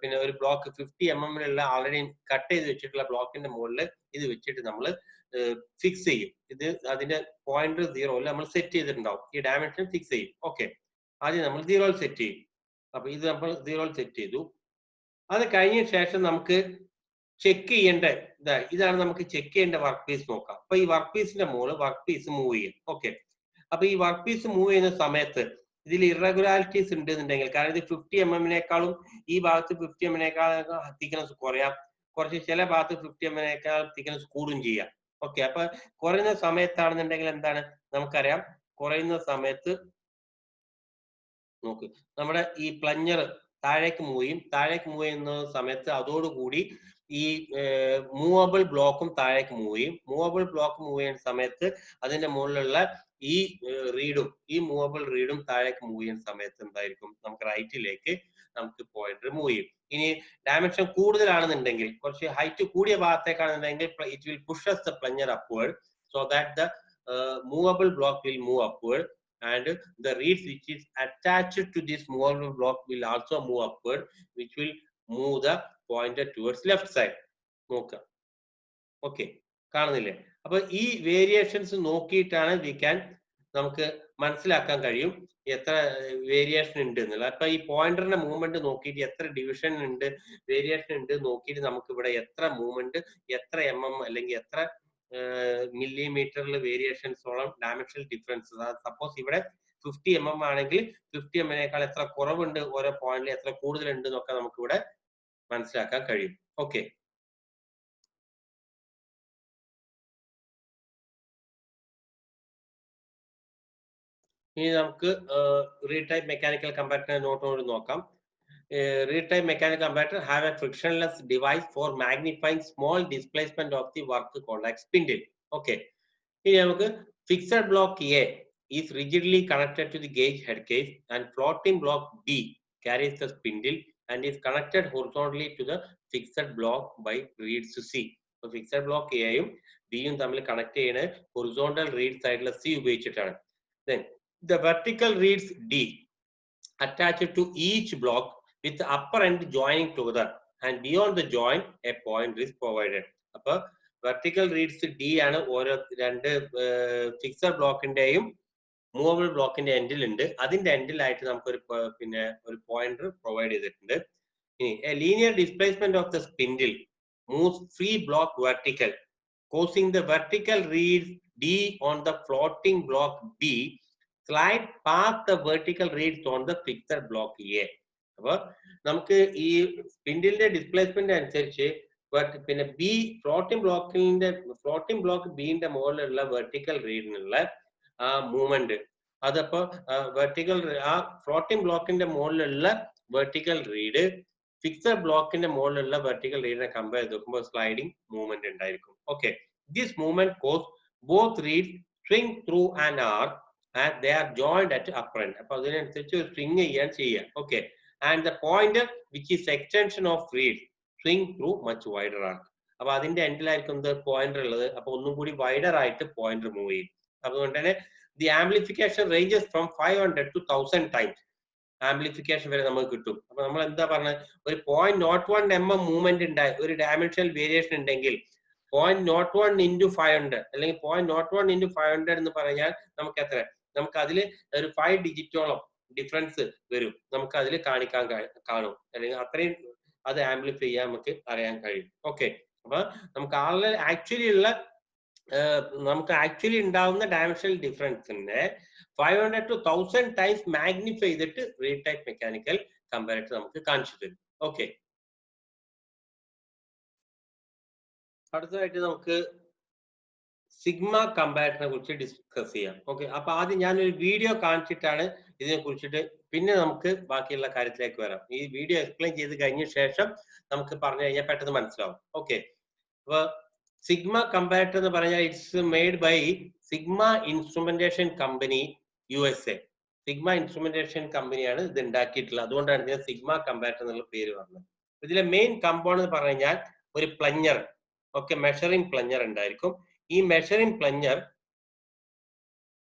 പിന്നെ ഒരു ബ്ലോക്ക് 50 mm ആൾറെഡി കട്ട് ചെയ്ത് വെച്ചിട്ടുള്ള ബ്ലോക്കിന്റെ മുകളിൽ ഇത് വെച്ചിട്ട് നമ്മൾ ഫിക്സ് ചെയ്യും. ഇത് അതിന്റെ 0.0 നമ്മൾ സെറ്റ് ചെയ്തിട്ടുണ്ടാവും. ഈ ഡയമെൻഷൻ ഫിക്സ് ചെയ്യും. ഓക്കെ, ആദ്യം നമ്മൾ 0 സെറ്റ് ചെയ്യും. അപ്പൊ ഇത് നമ്മൾ 0 സെറ്റ് ചെയ്തു. അത് കഴിഞ്ഞ ശേഷം നമുക്ക് ചെക്ക് ചെയ്യേണ്ട ഇതാണ് നമുക്ക് ചെക്ക് ചെയ്യേണ്ട വർക്ക് പീസ് നോക്കാം. അപ്പൊ ഈ വർക്ക് പീസിന്റെ മുകളിൽ വർക്ക് പീസ് മൂവ് ചെയ്യും. ഓക്കെ, അപ്പൊ ഈ വർക്ക് പീസ് മൂവ് ചെയ്യുന്ന സമയത്ത് ഇതിൽ ഇറഗുലാരിറ്റീസ് ഉണ്ടെന്നുണ്ടെങ്കിൽ, കാരണം ഇത് 50 mm ഈ ഭാഗത്ത് 50 mm തിക്നെസ് കുറയാം, കുറച്ച് ചില ഭാഗത്ത് 50 mm തിക്നെസ് കൂടുകയും ചെയ്യാം. ഓക്കെ, അപ്പൊ കുറയുന്ന സമയത്താണെന്നുണ്ടെങ്കിൽ എന്താണ് നമുക്കറിയാം, കുറയുന്ന സമയത്ത് നോക്ക് നമ്മുടെ ഈ പ്ലഞ്ചർ താഴേക്ക് മൂവ് ചെയ്യും. താഴേക്ക് മൂവ് ചെയ്യുന്ന സമയത്ത് അതോടുകൂടി ഈ മൂവബിൾ ബ്ലോക്കും താഴേക്ക് മൂവ് ചെയ്യും. മൂവബിൾ ബ്ലോക്ക് മൂവ് ചെയ്യുന്ന സമയത്ത് അതിന്റെ മുകളിലുള്ള ഈ റീഡും ഈ മൂവബിൾ റീഡും താഴേക്ക് മൂവ് ചെയ്യുന്ന സമയത്ത് എന്തായിരിക്കും, നമുക്ക് റൈറ്റിലേക്ക് നമുക്ക് പോയിന്റർ മൂവ് ചെയ്യും. ഇനി ഡയമെൻഷൻ കൂടുതലാണെന്നുണ്ടെങ്കിൽ, കുറച്ച് ഹൈറ്റ് കൂടിയ ഭാഗത്തേക്കാണെന്നുണ്ടെങ്കിൽ it will pushes the plunger upward so that the movable block will move upward and the reeds which is attached to this movable block will also move upward, which will move the pointer towards left side. നോക്കുക. ഓക്കെ, കാണുന്നില്ലേ? അപ്പൊ ഈ വേരിയേഷൻസ് നോക്കിയിട്ടാണ് നമുക്ക് മനസ്സിലാക്കാൻ കഴിയും എത്ര വേരിയേഷൻ ഉണ്ട് എന്നുള്ളത്. അപ്പൊ ഈ പോയിന്ററിന്റെ മൂവ്മെന്റ് നോക്കിയിട്ട് എത്ര ഡിവിഷൻ ഉണ്ട്, വേരിയേഷൻ ഉണ്ട് നോക്കിയിട്ട് നമുക്ക് ഇവിടെ എത്ര മൂവ്മെന്റ്, എത്ര അല്ലെങ്കിൽ എത്ര മില്ലിമീറ്ററിൽ വേരിയേഷൻസോളം ഡയമെൻഷണൽ ഡിഫറൻസ്. സപ്പോസ് ഇവിടെ 50 mm ആണെങ്കിൽ 50 mm എത്ര കുറവുണ്ട് ഓരോ പോയിന്റിൽ, എത്ര കൂടുതലുണ്ട് എന്നൊക്കെ നമുക്ക് ഇവിടെ മനസ്സിലാക്കാൻ കഴിയും. ഓക്കെ, ഇനി നമുക്ക് റീഡ് ടൈപ്പ് മെക്കാനിക്കൽ കമ്പാരറ്റർ നോട്ടോട് നോക്കാം. Reed type mechanical comparator have a frictionless device for magnifying small displacement of the work called like spindle. Okay, here fixed block A is rigidly connected to the gauge head case and floating block B carries the spindle and is connected horizontally to the fixed block by reeds C. So fixed block A യും B യും തമ്മിൽ കണക്ട് ചെയ്യുന്ന horizontal reed side C ഉപയോഗിച്ചിട്ടാണ്. Then the vertical reeds D attached to each block with the upper end joining together and beyond the joint a pointer is provided. അപ്പൊ വെർട്ടിക്കൽ റീഡ്സ് ഡി ആണ് ഓരോ രണ്ട് ഫിക്സഡ് ബ്ലോക്കിന്റെയും മൂവബിൾ ബ്ലോക്കിന്റെ എൻഡിൽ ഉണ്ട്. അതിന്റെ എൻഡിലായിട്ട് നമുക്കൊരു ഒരു പോയിന്റർ പ്രൊവൈഡ് ചെയ്തിട്ടുണ്ട്. ഇനി A linear displacement of the spindle moves free block vertical causing the vertical reads D on the floating block B slide past the vertical reeds on the fixed block A. അപ്പൊ നമുക്ക് ഈ സ്പിൻഡിലിന്റെ ഡിസ്പ്ലേസ്മെന്റ് അനുസരിച്ച് പിന്നെ ബി ഫ്ലോട്ടിംഗ് ബ്ലോക്ക് ബിന്റെ മുകളിലുള്ള വെർട്ടിക്കൽ റീഡിനുള്ള ആ മൂവ്മെന്റ്, അതപ്പോ വെർട്ടിക്കൽ ആ ഫ്ലോട്ടിംഗ് ബ്ലോക്കിന്റെ മുകളിലുള്ള വെർട്ടിക്കൽ റീഡ് ഫിക്സഡ് ബ്ലോക്കിന്റെ മുകളിലുള്ള വെർട്ടിക്കൽ റീഡിനെ കമ്പയർ ചെയ്ത് നോക്കുമ്പോൾ സ്ലൈഡിംഗ് മൂവ്മെന്റ് ഉണ്ടായിരിക്കും. Okay, this movement cause both reeds swing through an arc and they are joined at upper end. അപ്പൊ അതിനനുസരിച്ച് ഒരു സ്ട്രിങ് ചെയ്യാൻ ചെയ്യുക. Okay, and the pointer which is extension of reed swing through much wider arc. അപ്പൊ അതിന്റെ എൻഡിലായിരിക്കും പോയിന്റർ ഉള്ളത്. അപ്പൊ ഒന്നും കൂടി വൈഡർ ആയിട്ട് പോയിന്റർ മൂവ് ചെയ്യും. അതുകൊണ്ട് തന്നെ the amplification ranges from 500 to 1000 times amplification വരെ നമുക്ക് കിട്ടും. അപ്പൊ നമ്മൾ എന്താ പറഞ്ഞത്, ഒരു 0.01 mm മൂവ്മെന്റ് ഉണ്ടായി, ഒരു ഡയമെൻഷണൽ വേരിയേഷൻ ഉണ്ടെങ്കിൽ 0.01 into 500 അല്ലെങ്കിൽ 0.01 into 500 എന്ന് പറഞ്ഞാൽ നമുക്ക് എത്ര, നമുക്ക് അതിൽ ഒരു 5 ഡിജിറ്റോളം ഡിഫറൻസ് വരും. നമുക്ക് അതിൽ കാണിക്കാൻ കാണും, അല്ലെങ്കിൽ അത്രയും അത് ആംപ്ലിഫൈ ചെയ്യാൻ നമുക്ക് അറിയാൻ കഴിയും. ഓക്കെ, അപ്പൊ നമുക്ക് നമുക്ക് ആക്ച്വലി ഉണ്ടാവുന്ന ഡയമെൻഷണൽ ഡിഫറൻസിനെ 500 to 1000 ടൈംസ് മാഗ്നിഫൈ ചെയ്തിട്ട് റീഡ് ടൈപ്പ് മെക്കാനിക്കൽ കമ്പാരറ്റർ നമുക്ക് കാണിച്ചു തരും. ഓക്കെ, അടുത്തതായിട്ട് നമുക്ക് സിഗ്മ കമ്പാരറ്ററിനെ കുറിച്ച് ഡിസ്കസ് ചെയ്യാം. ഓക്കെ, അപ്പൊ ആദ്യം ഞാനൊരു വീഡിയോ കാണിച്ചിട്ടാണ് ഇതിനെ കുറിച്ചിട്ട് പിന്നെ നമുക്ക് ബാക്കിയുള്ള കാര്യത്തിലേക്ക് വരാം. ഈ വീഡിയോ എക്സ്പ്ലെയിൻ ചെയ്ത് കഴിഞ്ഞ ശേഷം നമുക്ക് പറഞ്ഞു കഴിഞ്ഞാൽ പെട്ടെന്ന് മനസ്സിലാവും. ഓക്കെ, അപ്പൊ സിഗ്മ കമ്പാരറ്റർ എന്ന് പറഞ്ഞാൽ it's made by Sigma instrumentation company USA. Sigma instrumentation കമ്പനിയാണ് ഇത് ഉണ്ടാക്കിയിട്ടുള്ളത്. അതുകൊണ്ടാണ് ഇതിന് സിഗ്മ കമ്പാരറ്റർ എന്നുള്ള പേര് പറഞ്ഞത്. ഇതിലെ മെയിൻ കമ്പോണന്റ് പറഞ്ഞു കഴിഞ്ഞാൽ ഒരു പ്ലഞ്ഞർ, ഓക്കെ, മെഷറിംഗ് പ്ലഞ്ഞർ ഉണ്ടായിരിക്കും. ഈ മെഷറിംഗ് പ്ലഞ്ഞർ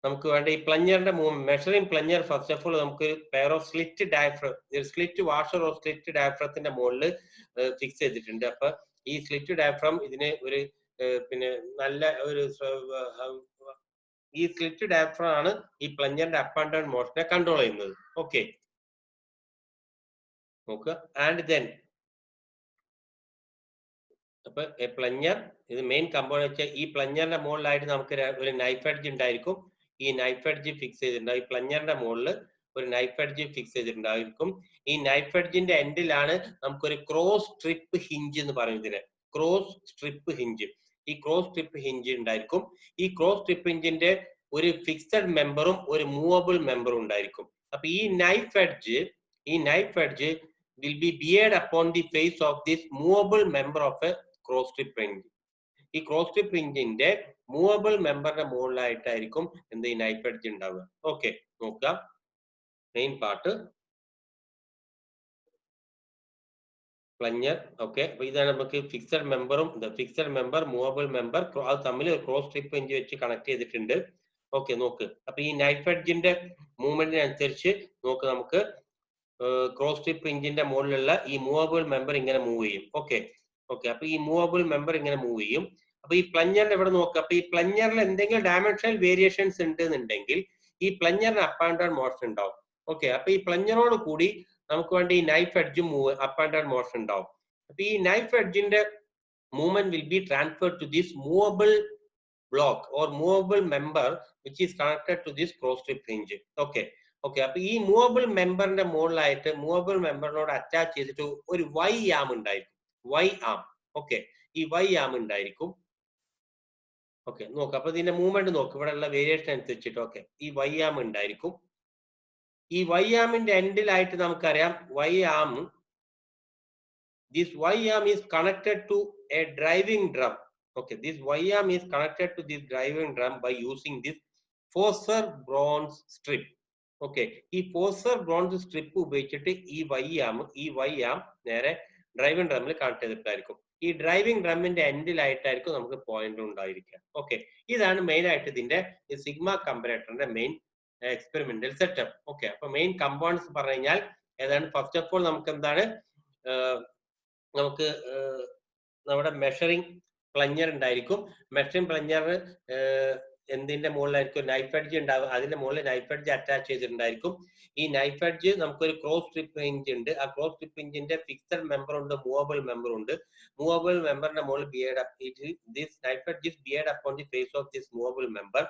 നമുക്ക് വേണ്ട ഈ പ്ലഞ്ഞറിന്റെ measuring plunger first of all നമുക്ക് pair of slit diaphragm, slit washer of slit ഡയഫ്രത്തിന്റെ മുകളിൽ ഫിക്സ് ചെയ്തിട്ടുണ്ട്. അപ്പൊ ഈ സ്ലിറ്റ് ഡയഫ്രം ഇതിന് ഒരു പിന്നെ നല്ല ഒരു ഈ സ്ലിറ്റ് ഡയഫ്രം ആണ് ഈ പ്ലഞ്ഞറിന്റെ അപ്പ് ആൻഡ് ഡൗൺ മോഷനെ കൺട്രോൾ ചെയ്യുന്നത്. ഓക്കെ, നോക്കുക. ആൻഡ് ദെൻ അപ്പൊ പ്ലഞ്ഞർ ഇത് മെയിൻ കമ്പോണന്റ് വെച്ചാൽ ഈ പ്ലഞ്ഞറിന്റെ മുകളിലായിട്ട് നമുക്ക് ഒരു നൈഫ് എഡ്ജ് ഉണ്ടായിരിക്കും. ഈ നൈഫ് എഡ്ജ് ഫിക്സ് ചെയ്തിട്ടുണ്ടാവും. ഈ പ്ലഞ്ഞറിന്റെ മുകളിൽ ഒരു നൈഫ് എഡ്ജ് ഫിക്സ് ചെയ്തിട്ടുണ്ടായിരിക്കും. ഈ നൈഫ് എഡ്ജിന്റെ എൻഡിലാണ് നമുക്കൊരു ക്രോസ് സ്ട്രിപ്പ് ഹിഞ്ച് എന്ന് പറയുന്നതിന്, ക്രോസ് സ്ട്രിപ്പ് ഹിഞ്ച്. ഈ ക്രോസ് സ്ട്രിപ്പ് ഹിഞ്ച് ഉണ്ടായിരിക്കും. ഈ ക്രോസ് സ്ട്രിപ്പ് ഹിഞ്ചിന്റെ ഒരു ഫിക്സഡ് മെമ്പറും ഒരു മൂവബിൾ മെമ്പറും ഉണ്ടായിരിക്കും. അപ്പൊ ഈ knife edge will be beared upon the face of this movable member of a cross strip hinge. ഈ ക്രോസ് സ്ട്രിപ്പ് ഹിഞ്ചിന്റെ മൂവബിൾ മെമ്പറിന്റെ മുകളിലായിട്ടായിരിക്കും എന്ത് ഈ നൈഫ് എഡ്ജ് ഉണ്ടാവുക. ഓക്കെ, നോക്കുക മെയിൻ പാർട്ട് പ്ലഞ്ഞർ. ഓക്കെ, അപ്പൊ ഇതാണ് നമുക്ക് ഫിക്സഡ് മെമ്പറും ഫിക്സഡ് മെമ്പർ, മൂവബിൾ മെമ്പർ, അത് തമ്മിൽ ഒരു ക്രോസ് സ്ട്രിപ്പ് ഹിഞ്ച് വെച്ച് കണക്ട് ചെയ്തിട്ടുണ്ട്. ഓക്കെ, നോക്ക്. അപ്പൊ ഈ നൈഫ് എഡ്ജിന്റെ മൂവ്മെന്റിനനുസരിച്ച് നോക്ക് നമുക്ക് ക്രോസ് സ്ട്രിപ്പ് ഹിഞ്ചിന്റെ മുകളിലുള്ള ഈ മൂവബിൾ മെമ്പർ ഇങ്ങനെ മൂവ് ചെയ്യും. ഓക്കെ, അപ്പൊ ഈ മൂവബിൾ മെമ്പർ ഇങ്ങനെ മൂവ് ചെയ്യും. അപ്പൊ ഈ പ്ലഞ്ഞറിന്റെ ഇവിടെ നോക്കുക. അപ്പൊ ഈ പ്ലഞ്ഞറിൽ എന്തെങ്കിലും ഡയമെൻഷണൽ വേരിയേഷൻസ് ഉണ്ടെന്നുണ്ടെങ്കിൽ ഈ പ്ലഞ്ഞറിന് അപ്പ് ആൻഡ് ഡൗൺ മോഷൻ ഉണ്ടാവും. ഓക്കെ, അപ്പൊ ഈ പ്ലഞ്ഞറോട് കൂടി നമുക്ക് വേണ്ടി ഈ knife edge move up and down motion ഉണ്ടാവും. അപ്പൊ ഈ നൈഫ് എഡ്ജിന്റെ movement will be transfer to this movable block or movable member which is connected to this cross strip hinge. Okay, അപ്പൊ ഈ മൂവബിൾ മെമ്പറിന്റെ മുകളിലായിട്ട് മൂവബിൾ മെമ്പറിനോട് അറ്റാച്ച് ചെയ്തിട്ട് ഒരു വൈ ആം ഉണ്ടായിരിക്കും. Y arm. ഓക്കെ, ഈ വൈ ആം ഉണ്ടായിരിക്കും. ഓക്കെ, നോക്ക്. അപ്പൊ ഇതിന്റെ മൂവ്മെന്റ് നോക്ക്, ഇവിടെ ഉള്ള വേരിയേഷൻ അനുസരിച്ചിട്ട്. ഓക്കെ, ഈ വൈ ആം ഉണ്ടായിരിക്കും. ഈ വൈ ആമിന്റെ എൻഡിലായിട്ട് നമുക്കറിയാം Y arm, this Y arm is connected to a driving drum. Okay, this Y arm is connected to this driving drum by using this phosphor bronze strip. Okay, ഈ ഫോസർ ബ്രോൺസ് സ്ട്രിപ്പ് ഉപയോഗിച്ചിട്ട് ഈ വൈ ആം നേരെ ഡ്രൈവിംഗ് ഡ്രമ്മിൽ കണക്ട് ചെയ്തിട്ടായിരിക്കും. ഈ ഡ്രൈവിംഗ് ഡ്രമ്മിന്റെ എൻഡിലായിട്ടായിരിക്കും നമുക്ക് പോയിന്റർ ഉണ്ടായിരിക്കുക. ഓക്കെ, ഇതാണ് മെയിൻ ആയിട്ട് ഇതിന്റെ സിഗ്മ കമ്പാരറ്ററിന്റെ മെയിൻ എക്സ്പെരിമെന്റൽ സെറ്റപ്പ്. ഓക്കെ, അപ്പൊ മെയിൻ കമ്പോണൻസ് പറഞ്ഞു കഴിഞ്ഞാൽ ഏതാണ്? ഫസ്റ്റ് ഓഫ് ഓൾ നമുക്ക് എന്താണ്, നമുക്ക് നമ്മുടെ മെഷറിംഗ് പ്ലഞ്ഞർ ഉണ്ടായിരിക്കും. മെഷറിംഗ് പ്ലഞ്ഞർ എന്തിന്റെ മുകളിലായിരിക്കും? നൈഫ് എഡ്ജ് ഉണ്ടാവും. അതിന്റെ മുകളിൽ നൈഫ് എഡ്ജ് അറ്റാച്ച് ചെയ്തിട്ടുണ്ടായിരിക്കും. ഈ നൈഫ് എഡ്ജ് നമുക്കൊരു ക്രോസ് സ്ട്രിപ്പ് ഹിഞ്ച് ഉണ്ട്. ആ ക്രോസ് സ്ട്രിപ്പ് ഹിഞ്ചിന്റെ ഫിക്സഡ് മെമ്പർ ഉണ്ട്, മൂവബിൾ മെമ്പർ ഉണ്ട്. മൂവബിൾ മെമ്പറിന്റെ മുകളിൽ this knife edge is beared upon the face of this movable member,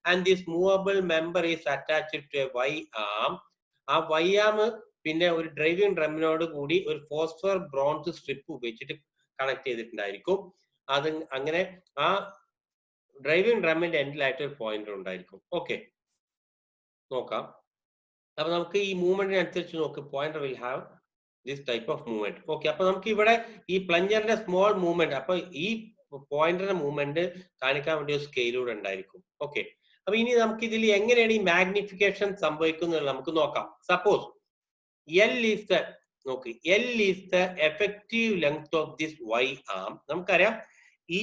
and this movable member is attached to a Y arm. ആ Y arm പിന്നെ ഒരു ഡ്രൈവിംഗ് ഡ്രമ്മിനോട് കൂടി ഒരു ഫോസ്ഫർ ബ്രോൺസ് സ്ട്രിപ്പ് ഉപയോഗിച്ചിട്ട് കണക്ട് ചെയ്തിട്ടുണ്ടായിരിക്കും. അത് അങ്ങനെ ആ ഡ്രൈവിംഗ് ഡ്രമ്മിന്റെ എൻഡിലായിട്ട് ഒരു പോയിന്റർ ഉണ്ടായിരിക്കും. ഓക്കെ, നോക്കാം. അപ്പൊ നമുക്ക് ഈ മൂവ്മെന്റിനനുസരിച്ച് നോക്ക്, pointer will have this type of movement. Okay, അപ്പൊ നമുക്ക് ഇവിടെ ഈ പ്ലഞ്ചറിന്റെ സ്മോൾ മൂവ്മെന്റ്, അപ്പൊ ഈ പോയിന്ററിന്റെ മൂവ്മെന്റ് കാണിക്കാൻ വേണ്ടി ഒരു സ്കെയിലൂടെ ഉണ്ടായിരിക്കും. ഓക്കെ, അപ്പൊ ഇനി നമുക്ക് ഇതിൽ എങ്ങനെയാണ് ഈ മാഗ്നിഫിക്കേഷൻ സംഭവിക്കുന്നത് നമുക്ക് നോക്കാം. സപ്പോസ് L is the, നോക്ക്, L is the effective length of this Y arm. നമുക്കറിയാം ഈ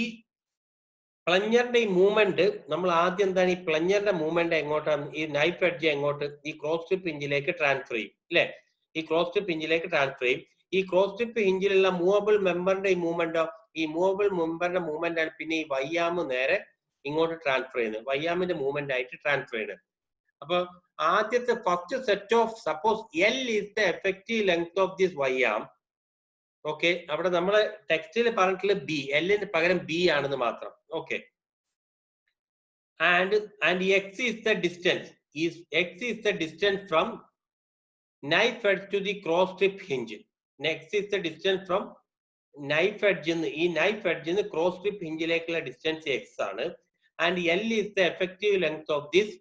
പ്ലഞ്ഞറിന്റെ ഈ മൂവ്മെന്റ് നമ്മൾ ആദ്യം എന്താണ്, ഈ പ്ലഞ്ഞറിന്റെ മൂവ്മെന്റ് എങ്ങോട്ടാണ്? ഈ നൈഫ് എഡ്ജ് എങ്ങോട്ട്? ഈ ക്രോസ് സ്ട്രിപ്പ് ഹിഞ്ചിലേക്ക് ട്രാൻസ്ഫർ ചെയ്യും, അല്ലെ? ഈ ക്രോസ് സ്ട്രിപ്പ് ഹിഞ്ചിലേക്ക് ട്രാൻസ്ഫർ ചെയ്യും. ഈ ക്രോസ് സ്ട്രിപ്പ് ഹിഞ്ചിലുള്ള മൂവബിൾ മെമ്പറിന്റെ ഈ മൂവ്മെന്റോ, ഈ മൂവബിൾ മെമ്പറിന്റെ മൂവ്മെന്റ് ആണ് പിന്നെ ഈ വൈയാം നേരെ ഇങ്ങോട്ട് ട്രാൻസ്ഫർ ചെയ്യുന്നത്, വൈയാമിന്റെ മൂവ്മെന്റ് ആയിട്ട് ട്രാൻസ്ഫർ ചെയ്യുന്നത്. അപ്പൊ ആദ്യത്തെ first set of, suppose L is the effective length of this Y arm. Okay, അവിടെ നമ്മള് ടെക്സ്റ്റിൽ പറഞ്ഞിട്ടുള്ള B, Lന് പകരം B ആണെന്ന് മാത്രം. Okay, and X is the distance. X is the distance from knife edge to the cross strip hinge. X is the distance from knife edge, ഈ knife edge cross strip hingeലേക്കുള്ള ഡിസ്റ്റൻസ് X ആണ്. And L is the effective length of this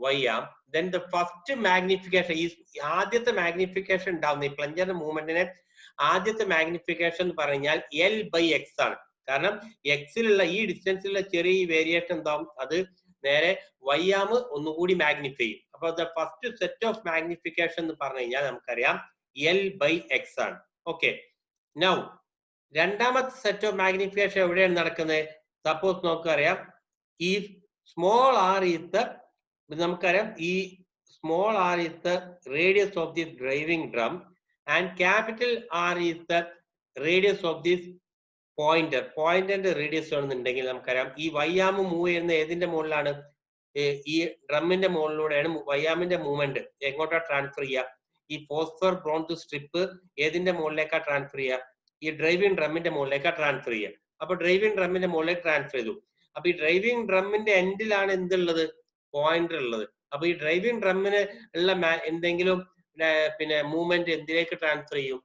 Y arm. Then the first magnification is, ആദ്യത്തെ മാഗ്നിഫിക്കേഷൻ ഉണ്ടാവുന്ന ഈ പ്ലഞ്ചറിന്റെ മൂവ്മെന്റിനെ ആദ്യത്തെ മാഗ്നിഫിക്കേഷൻ എന്ന് പറഞ്ഞാൽ L by X ആണ്. കാരണം എക്സിലുള്ള ഈ ഡിസ്റ്റൻസിലുള്ള ചെറിയ വേരിയേഷൻ എന്താവും, അത് നേരെ y ആം ഒന്നുകൂടി മാഗ്നിഫൈ ചെയ്യും. അപ്പൊ the first set of magnification എന്ന് പറഞ്ഞു കഴിഞ്ഞാൽ നമുക്കറിയാം L/x ആണ്. ഓക്കെ, നൗ രണ്ടാമത്തെ സെറ്റ് ഓഫ് മാഗ്നിഫിക്കേഷൻ എവിടെയാണ് നടക്കുന്നത്? സപ്പോസ് നമുക്കറിയാം ഈ സ്മോൾ ആർ ഈസ് ദ, നമുക്കറിയാം ഈ small R is the radius of this driving drum and capital R is the radius of this pointer. പോയിന്ററിന്റെ റേഡിയസ് ആണെന്നുണ്ടെങ്കിൽ നമുക്കറിയാം ഈ വയ്യാമ് മൂവ് ചെയ്യുന്ന ഏതിന്റെ മുകളിലാണ്? ഈ ഡ്രമ്മിന്റെ മുകളിലൂടെയാണ് വയ്യാമിന്റെ മൂവ്മെന്റ് എങ്ങോട്ടാ ട്രാൻസ്ഫർ ചെയ്യുക? ഈ ഫോസ്ഫർ ബ്രോൺസ് സ്ട്രിപ്പ് ഏതിന്റെ മുകളിലേക്കാ ട്രാൻസ്ഫർ ചെയ്യുക? ഈ ഡ്രൈവിംഗ് ഡ്രമ്മിന്റെ മുകളിലേക്കാ ട്രാൻസ്ഫർ ചെയ്യുക. അപ്പൊ ഡ്രൈവിംഗ് ഡ്രമ്മിന്റെ മുകളിലേക്ക് ട്രാൻസ്ഫർ ചെയ്തു. അപ്പൊ ഈ ഡ്രൈവിംഗ് ഡ്രമ്മിന്റെ എൻഡിലാണ് എന്തുള്ളത്? പോയിന്റർ ഉള്ളത്. അപ്പൊ ഈ ഡ്രൈവിംഗ് ഡ്രമ്മിന് ഉള്ള എന്തെങ്കിലും പിന്നെ മൂവ്മെന്റ് എന്തിലേക്ക് ട്രാൻസ്ഫർ ചെയ്യും?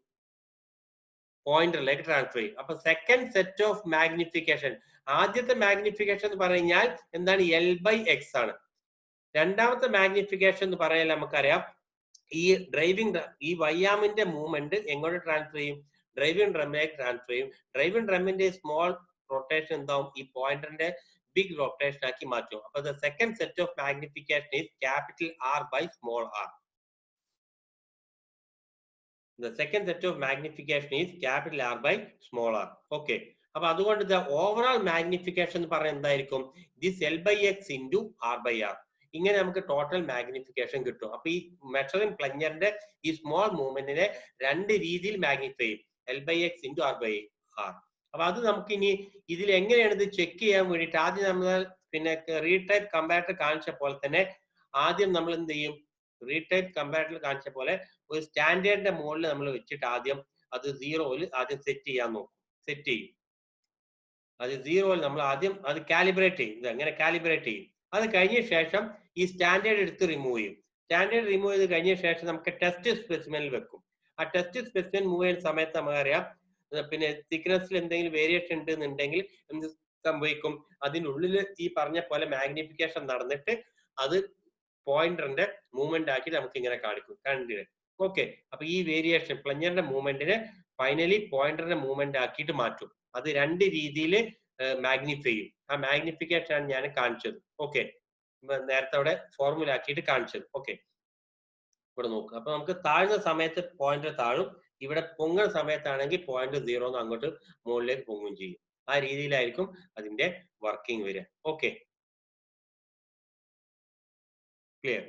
പോയിന്ററിലേക്ക് ട്രാൻസ്ഫർ ചെയ്യും. അപ്പൊ സെക്കൻഡ് സെറ്റ് ഓഫ് മാഗ്നിഫിക്കേഷൻ, ആദ്യത്തെ മാഗ്നിഫിക്കേഷൻ എന്ന് പറഞ്ഞാൽ എന്താണ്? L/x ആണ്. രണ്ടാമത്തെ മാഗ്നിഫിക്കേഷൻ എന്ന് പറയാൻ നമുക്കറിയാം ഈ ഡ്രൈവിംഗ് ഈ വയ്യാമിന്റെ മൂവ്മെന്റ് എങ്ങോട്ട് ട്രാൻസ്ഫർ ചെയ്യും? ഡ്രൈവിംഗ് ഡ്രമ്മിലേക്ക് ട്രാൻസ്ഫർ ചെയ്യും. ഡ്രൈവിംഗ് ഡ്രമ്മിന്റെ സ്മോൾ റൊട്ടേഷൻ എന്താവും? ഈ പോയിന്ററിന്റെ ബിഗ് റൊട്ടേഷൻ ആക്കി മാറ്റും. അപ്പൊ the second set of magnification is capital R/small r. The second set of magnification is capital R/small r. Okay. അപ്പൊ അതുകൊണ്ട് the overall magnification എന്ന് പറയുന്നത് എന്തായിരിക്കും? This L/x into R/r. ഇങ്ങനെ നമുക്ക് ടോട്ടൽ മാഗ്നിഫിക്കേഷൻ കിട്ടും. അപ്പൊ ഈ മെഷറിംഗ് പ്ലഞ്ചറിന്റെ ഈ സ്മോൾ മൂവ്മെന്റിനെ രണ്ട് രീതിയിൽ മാഗ്നിഫൈ ചെയ്യും, L/x into R/r. അപ്പൊ അത് നമുക്ക് ഇനി ഇതിൽ എങ്ങനെയാണ് ഇത് ചെക്ക് ചെയ്യാൻ വേണ്ടിയിട്ട് ആദ്യം നമ്മൾ പിന്നെ റീടൈപ്പ് കമ്പാരറ്റർ കാണിച്ച പോലെ തന്നെ ആദ്യം നമ്മൾ എന്ത് ചെയ്യും? റീടൈപ്പ് കമ്പാരറ്റർ കാണിച്ച പോലെ ഒരു സ്റ്റാൻഡേർഡിന്റെ മുകളിൽ നമ്മൾ വെച്ചിട്ട് ആദ്യം അത് 0-ൽ ആദ്യം സെറ്റ് ചെയ്യാൻ നോക്കും. സെറ്റ് ചെയ്യും. അത് 0-ൽ നമ്മൾ ആദ്യം അത് കാലിബ്രേറ്റ് ചെയ്യും. ഇത് എങ്ങനെ കാലിബ്രേറ്റ് ചെയ്യും? അത് കഴിഞ്ഞ ശേഷം ഈ സ്റ്റാൻഡേർഡ് എടുത്ത് റിമൂവ് ചെയ്യും. സ്റ്റാൻഡേർഡ് റിമൂവ് ചെയ്ത് കഴിഞ്ഞ ശേഷം നമുക്ക് ടെസ്റ്റ് സ്പെസിമെനിൽ വെക്കും. ആ ടെസ്റ്റ് സ്പെസിമെൻ മൂവ് ചെയ്യുന്ന സമയത്ത് നമുക്കറിയാം പിന്നെ തിക്നെസ്സിൽ എന്തെങ്കിലും വേരിയേഷൻ ഉണ്ടെന്നുണ്ടെങ്കിൽ എന്ത് സംഭവിക്കും? അതിനുള്ളിൽ ഈ പറഞ്ഞ പോലെ മാഗ്നിഫിക്കേഷൻ നടന്നിട്ട് അത് പോയിന്ററിന്റെ മൂവ്മെന്റ് ആക്കി നമുക്ക് ഇങ്ങനെ കണ്ടിട്ട്. ഓക്കെ, അപ്പൊ ഈ വേരിയേഷൻ പ്ലഞ്ചറിന്റെ മൂവ്മെന്റിനെ ഫൈനലി പോയിന്ററിന്റെ മൂവ്മെന്റ് ആക്കിയിട്ട് മാറ്റും. അത് രണ്ട് രീതിയിൽ മാഗ്നിഫൈ ചെയ്യും. ആ മാഗ്നിഫിക്കേഷൻ ആണ് ഞാൻ കാണിച്ചത്. ഓക്കെ, നേരത്തെ അവിടെ ഫോർമുല ആക്കിയിട്ട് കാണിച്ചത്. ഓക്കെ, ഇവിടെ നോക്കുക. അപ്പൊ നമുക്ക് താഴ്ന്ന സമയത്ത് പോയിന്റർ താഴും, ഇവിടെ പൊങ്ങുന്ന സമയത്താണെങ്കിൽ പോയിന്റ് 0 അങ്ങോട്ട് മുകളിലേക്ക് പൊങ്ങും ചെയ്യും. ആ രീതിയിലായിരിക്കും അതിന്റെ വർക്കിംഗ് വരിക. Okay, clear?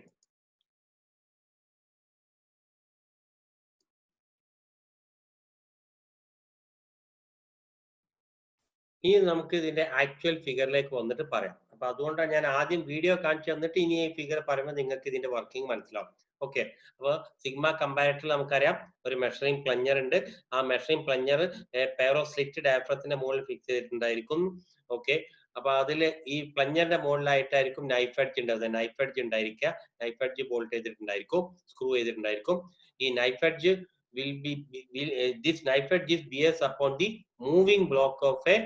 ഇനി നമുക്ക് ഇതിന്റെ ആക്ച്വൽ ഫിഗറിലേക്ക് വന്നിട്ട് പറയാം. അപ്പൊ അതുകൊണ്ടാണ് ഞാൻ ആദ്യം വീഡിയോ കാണിച്ചു തന്നിട്ട് ഇനി ഈ ഫിഗർ പറയുമ്പോൾ നിങ്ങൾക്ക് ഇതിന്റെ വർക്കിംഗ് മനസ്സിലാവും. ഓക്കെ, അപ്പൊ സിഗ്മ കമ്പാരറ്ററിൽ നമുക്കറിയാം ഒരു മെഷറിംഗ് പ്ലഞ്ചർ ഉണ്ട്. ആ measuring plunger pair of slit ഡയഫ്രത്തിന്റെ മുകളിൽ ഫിക്സ് ചെയ്തിട്ടുണ്ടായിരിക്കും. ഓക്കെ, അപ്പൊ അതിൽ ഈ പ്ലഞ്ചറിന്റെ മുകളിലായിട്ടായിരിക്കും നൈഫ് എഡ്ജ് ഉണ്ടാവുക. നൈഫ് എഡ്ജ് ഉണ്ടായിരിക്കുക, നൈഫ് എഡ്ജ് ബോൾട്ട് ചെയ്തിട്ടുണ്ടായിരിക്കും, സ്ക്രൂ ചെയ്തിട്ടുണ്ടായിരിക്കും. ഈ knife edge this knife edge is based upon the moving block of a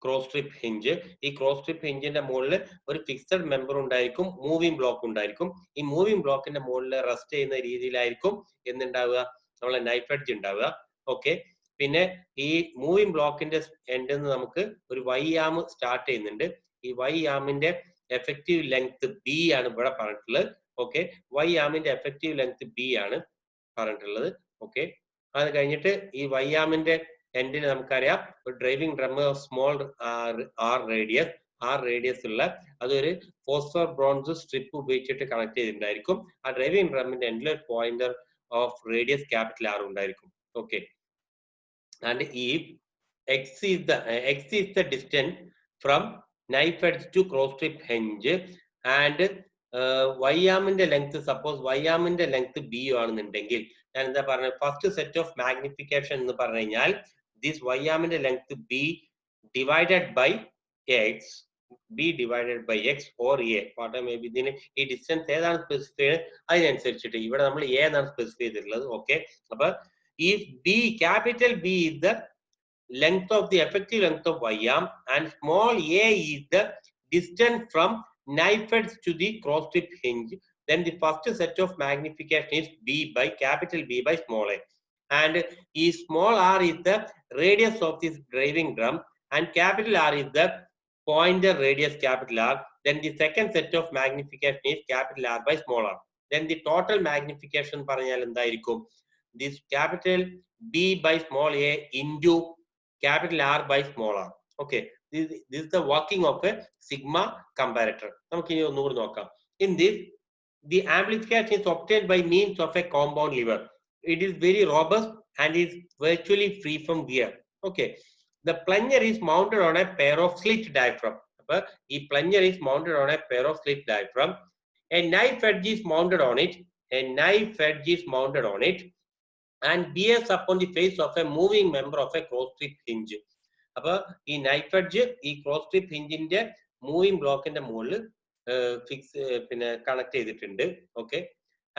cross strip hinge. ഈ ക്രോസ് സ്ട്രിപ്പ് ഹിഞ്ചിന്റെ മുകളിൽ ഒരു ഫിക്സഡ് മെമ്പർ ഉണ്ടായിരിക്കും, മൂവിംഗ് ബ്ലോക്ക് ഉണ്ടായിരിക്കും. ഈ മൂവിംഗ് ബ്ലോക്കിന്റെ മുകളിൽ റെസ്റ്റ് ചെയ്യുന്ന രീതിയിലായിരിക്കും എന്തുണ്ടാവുക? നമ്മളെ നൈഫ് എഡ്ജ് ഉണ്ടാവുക. ഓക്കെ, പിന്നെ ഈ മൂവിംഗ് ബ്ലോക്കിന്റെ എൻഡിൽ നിന്ന് നമുക്ക് ഒരു വൈ ആം സ്റ്റാർട്ട് ചെയ്യുന്നുണ്ട്. ഈ വൈ ആമിന്റെ എഫക്റ്റീവ് ലെങ്ത് B ആണ് ഇവിടെ പറഞ്ഞിട്ടുള്ളത്. ഓക്കെ, വൈ ആമിന്റെ എഫക്റ്റീവ് ലെങ്ത് B ആണ് പറഞ്ഞിട്ടുള്ളത്. ഓക്കെ, അത് കഴിഞ്ഞിട്ട് ഈ വൈ ആമിന്റെ എൻഡിന് നമുക്കറിയാം ഒരു driving drum small R radius ഉള്ള അതൊരു ഫോസ്ഫർ ബ്രോൺസ് സ്ട്രിപ്പ് ഉപയോഗിച്ചിട്ട് കണക്ട് ചെയ്തിട്ടുണ്ടായിരിക്കും. ആ ഡ്രൈവിംഗ് ഡ്രമ്മിന്റെ എൻഡിൽ ഒരു pointer of radius capital R ഉണ്ടായിരിക്കും. ഓക്കെ, ആൻഡ് ഈ x is the distance from knife edge to cross strip hinge and y armന്റെ ലെങ്ത്, സപ്പോസ് y armന്റെ ലെങ്ത് B ആണെന്നുണ്ടെങ്കിൽ ഞാൻ എന്താ പറഞ്ഞത്? ഫസ്റ്റ് സെറ്റ് ഓഫ് മാഗ്നിഫിക്കേഷൻ എന്ന് പറഞ്ഞു കഴിഞ്ഞാൽ ദിസ് y armന്റെ length B divided by x, B divided by x or A, what may be. ഇതിന് ഈ ഡിസ്റ്റൻസ് ഏതാണ് സ്പെസിഫൈ ചെയ്ത് അതിനനുസരിച്ചിട്ട് ഇവിടെ നമ്മൾ A എന്നാണ് സ്പെസിഫൈ ചെയ്തിട്ടുള്ളത്. ഓക്കെ, അപ്പൊ ഈ B, capital B is the length of the effective length of y arm and small a is the distance from knife edge to the cross strip hinge. Then the first set of magnification is B by capital B by small a, and small r is the radius of this driving drum and capital R is the pointer radius capital R, then the second set of magnification is capital R by small r. Then the total magnification പറഞ്ഞാൽ എന്തായിരിക്കും? This capital B by small a into capital R by small r. Okay, this is the working of a sigma comparator. നമുക്ക് ഇനി ഒന്നുകൂടി നോക്കാം. In this, the amplification is obtained by means of a compound lever. It is very robust and is virtually free from wear. Okay, the plunger is mounted on a pair of slit diaphragm. അപ്പോൾ ഈ plunger is mounted on a pair of slit diaphragm. A knife edge is mounted on it. A knife edge is mounted on it and bears upon the face of a moving member of a cross strip hinge. അപ്പോൾ ഈ നൈഫ് എഡ്ജ് ഈ ക്രോസ് സ്ട്രിപ്പ് ഹിഞ്ചിന്റെ മൂവിംഗ് ബ്ലോക്കിന്റെ മുകളിൽ ഫിക്സ് പിന്നെ കണക്ട് ചെയ്തിട്ടുണ്ട്. Okay,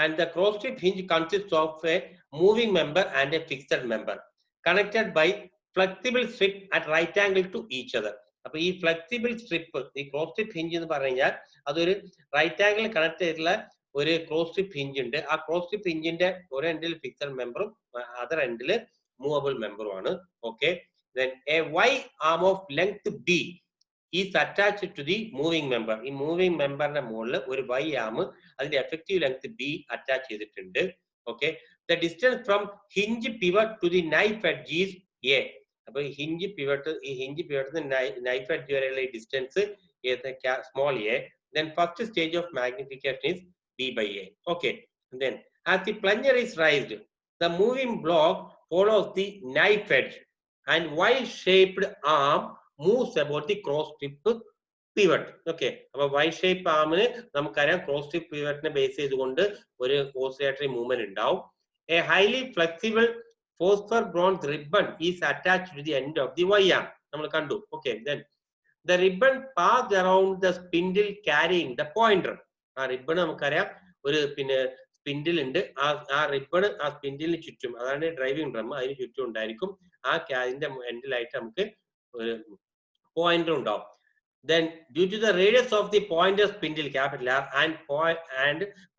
and the cross strip hinge consist of a moving member and a fixed member connected by flexible strip at right angle to each other. അപ്പൊ ഈ ഫ്ലെക്സിബിൾ സ്ട്രിപ്പ്, ഈ ക്രോസ് സ്ട്രിപ്പ് ഹിഞ്ച് എന്ന് പറഞ്ഞു കഴിഞ്ഞാൽ അതൊരു റൈറ്റ് ആംഗിളിൽ കണക്ട് ചെയ്തിട്ടുള്ള ഒരു ക്രോസ് സ്ട്രിപ്പ് ഹിഞ്ച് ഉണ്ട്. ആ ക്രോസ് സ്ട്രിപ്പ് ഹിഞ്ചിന്റെ ഒരു എൻഡിൽ ഫിക്സഡ് മെമ്പറും അതർ എൻഡിൽ മൂവബിൾ മെമ്പറും ആണ്. Okay, then a y arm of length b is attached to the moving member. ഈ മൂവിംഗ് മെമ്പറിന്റെ മുകളിൽ ഒരു y arm അതിന്റെ എഫക്റ്റീവ് ലെങ്ത് b അറ്റാച്ച് ചെയ്തിട്ടുണ്ട്. Okay, the distance from hinge pivot to the knife edge is a. അപ്പോൾ ഹിഞ്ച് പിവട്ട്, ഈ ഹിഞ്ച് പിവട്ട് നൈഫ് എഡ്ജ് വരെയുള്ള ഈ distance small a. then first stage of magnification is b by a. Okay, and then as the plunger is raised, the moving block follows the knife edge and Y-shaped arm moves about the cross strip pivot. Okay, അപ്പോൾ Y-shaped armന് നമുക്കറിയാം ക്രോസ് സ്ട്രിപ്പ് പിവറ്റിനെ ബേസ് ചെയ്തുകൊണ്ട് ഒരു ഓസിലേറ്ററി മൂവ്മെന്റ് ഉണ്ടാവും. A highly flexible phosphor bronze ribbon is attached to the end of the Y arm. നമ്മൾ കണ്ടു. Okay, then the ribbon passed around the spindle carrying the pointer. ആ റിബൺ നമുക്കറിയാം ഒരു പിന്നെ സ്പിൻഡിൽ ഉണ്ട്. ആ റിബൺ ആ സ്പിൻഡിലിന് ചുറ്റും, അതാണ് ഡ്രൈവിംഗ് ഡ്രം, അതിന് ചുറ്റും ഉണ്ടായിരിക്കും. ആ അതിന്റെ എൻഡിലായിട്ട് നമുക്ക് ഒരു പോയിന്റർ ഉണ്ടാവും. Then due to the radius of the pointer spindle capital R and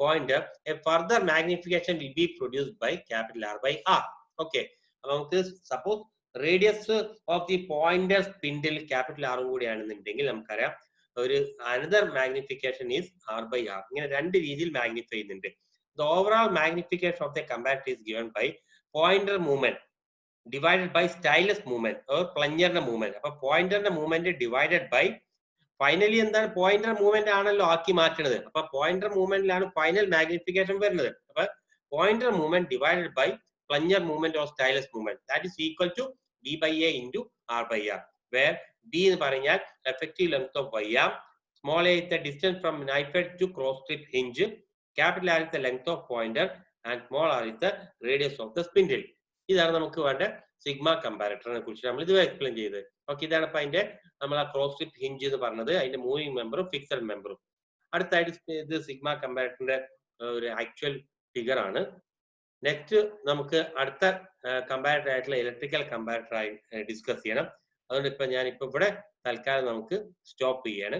pointer, a further magnification will be produced by capital R by R. Okay, അപ്പോൾ നമുക്ക് suppose radius of the pointer spindle capital ആറും കൂടിയാണെന്നുണ്ടെങ്കിൽ നമുക്കറിയാം ഒരു another magnification is R by R. ഇങ്ങനെ രണ്ട് രീതിയിൽ മാഗ്നിഫൈ ചെയ്യുന്നുണ്ട്. The overall magnification of the comparator is given by pointer movement divided by stylus movement or plunger movement. അപ്പോൾ പോയിന്ററിന്റെ മൂവ്മെന്റ് ഡിവൈഡഡ് ബൈ ഫൈനലി എന്താണ് പോയിന്റർ മൂവ്മെന്റ് ആണല്ലോ ആക്കി മാറ്റുന്നത്. അപ്പൊ പോയിന്റർ മൂവ്മെന്റിലാണ് ഫൈനൽ മാഗ്നിഫിക്കേഷൻ വരുന്നത്. അപ്പൊ pointer movement divided by plunger movement or stylus movement, that is equal to b by a into r by r, where b എന്ന് പറഞ്ഞാൽ effective length of y arm, small a is the distance from knife edge to cross strip hinge, capital R is the length of pointer and small r is the radius of the spindle. ഇതാണ് നമുക്ക് വേണ്ട സിഗ്മ കമ്പാരറ്ററിനെ കുറിച്ച് നമ്മൾ ഇതുവരെ എക്സ്പ്ലെയിൻ ചെയ്തത്. ഓക്കെ, ഇതാണ് ഇപ്പൊ അതിന്റെ നമ്മൾ ആ ക്രോസ് സ്ട്രിപ്പ് ഹിഞ്ച് എന്ന് പറഞ്ഞത്, അതിന്റെ മൂവിംഗ് മെമ്പറും ഫിക്സഡ് മെമ്പറും. അടുത്തായിട്ട് ഇത് സിഗ്മ കമ്പാരറ്ററിന്റെ ഒരു ആക്ച്വൽ ഫിഗർ ആണ്. നെക്സ്റ്റ് നമുക്ക് അടുത്ത കമ്പാരറ്റർ ആയിട്ടുള്ള ഇലക്ട്രിക്കൽ കമ്പാരറ്റർ ആയി ഡിസ്കസ് ചെയ്യണം. അതുകൊണ്ട് ഇപ്പൊ ഞാനിപ്പോ ഇവിടെ തൽക്കാലം നമുക്ക് സ്റ്റോപ്പ് ചെയ്യാണ്.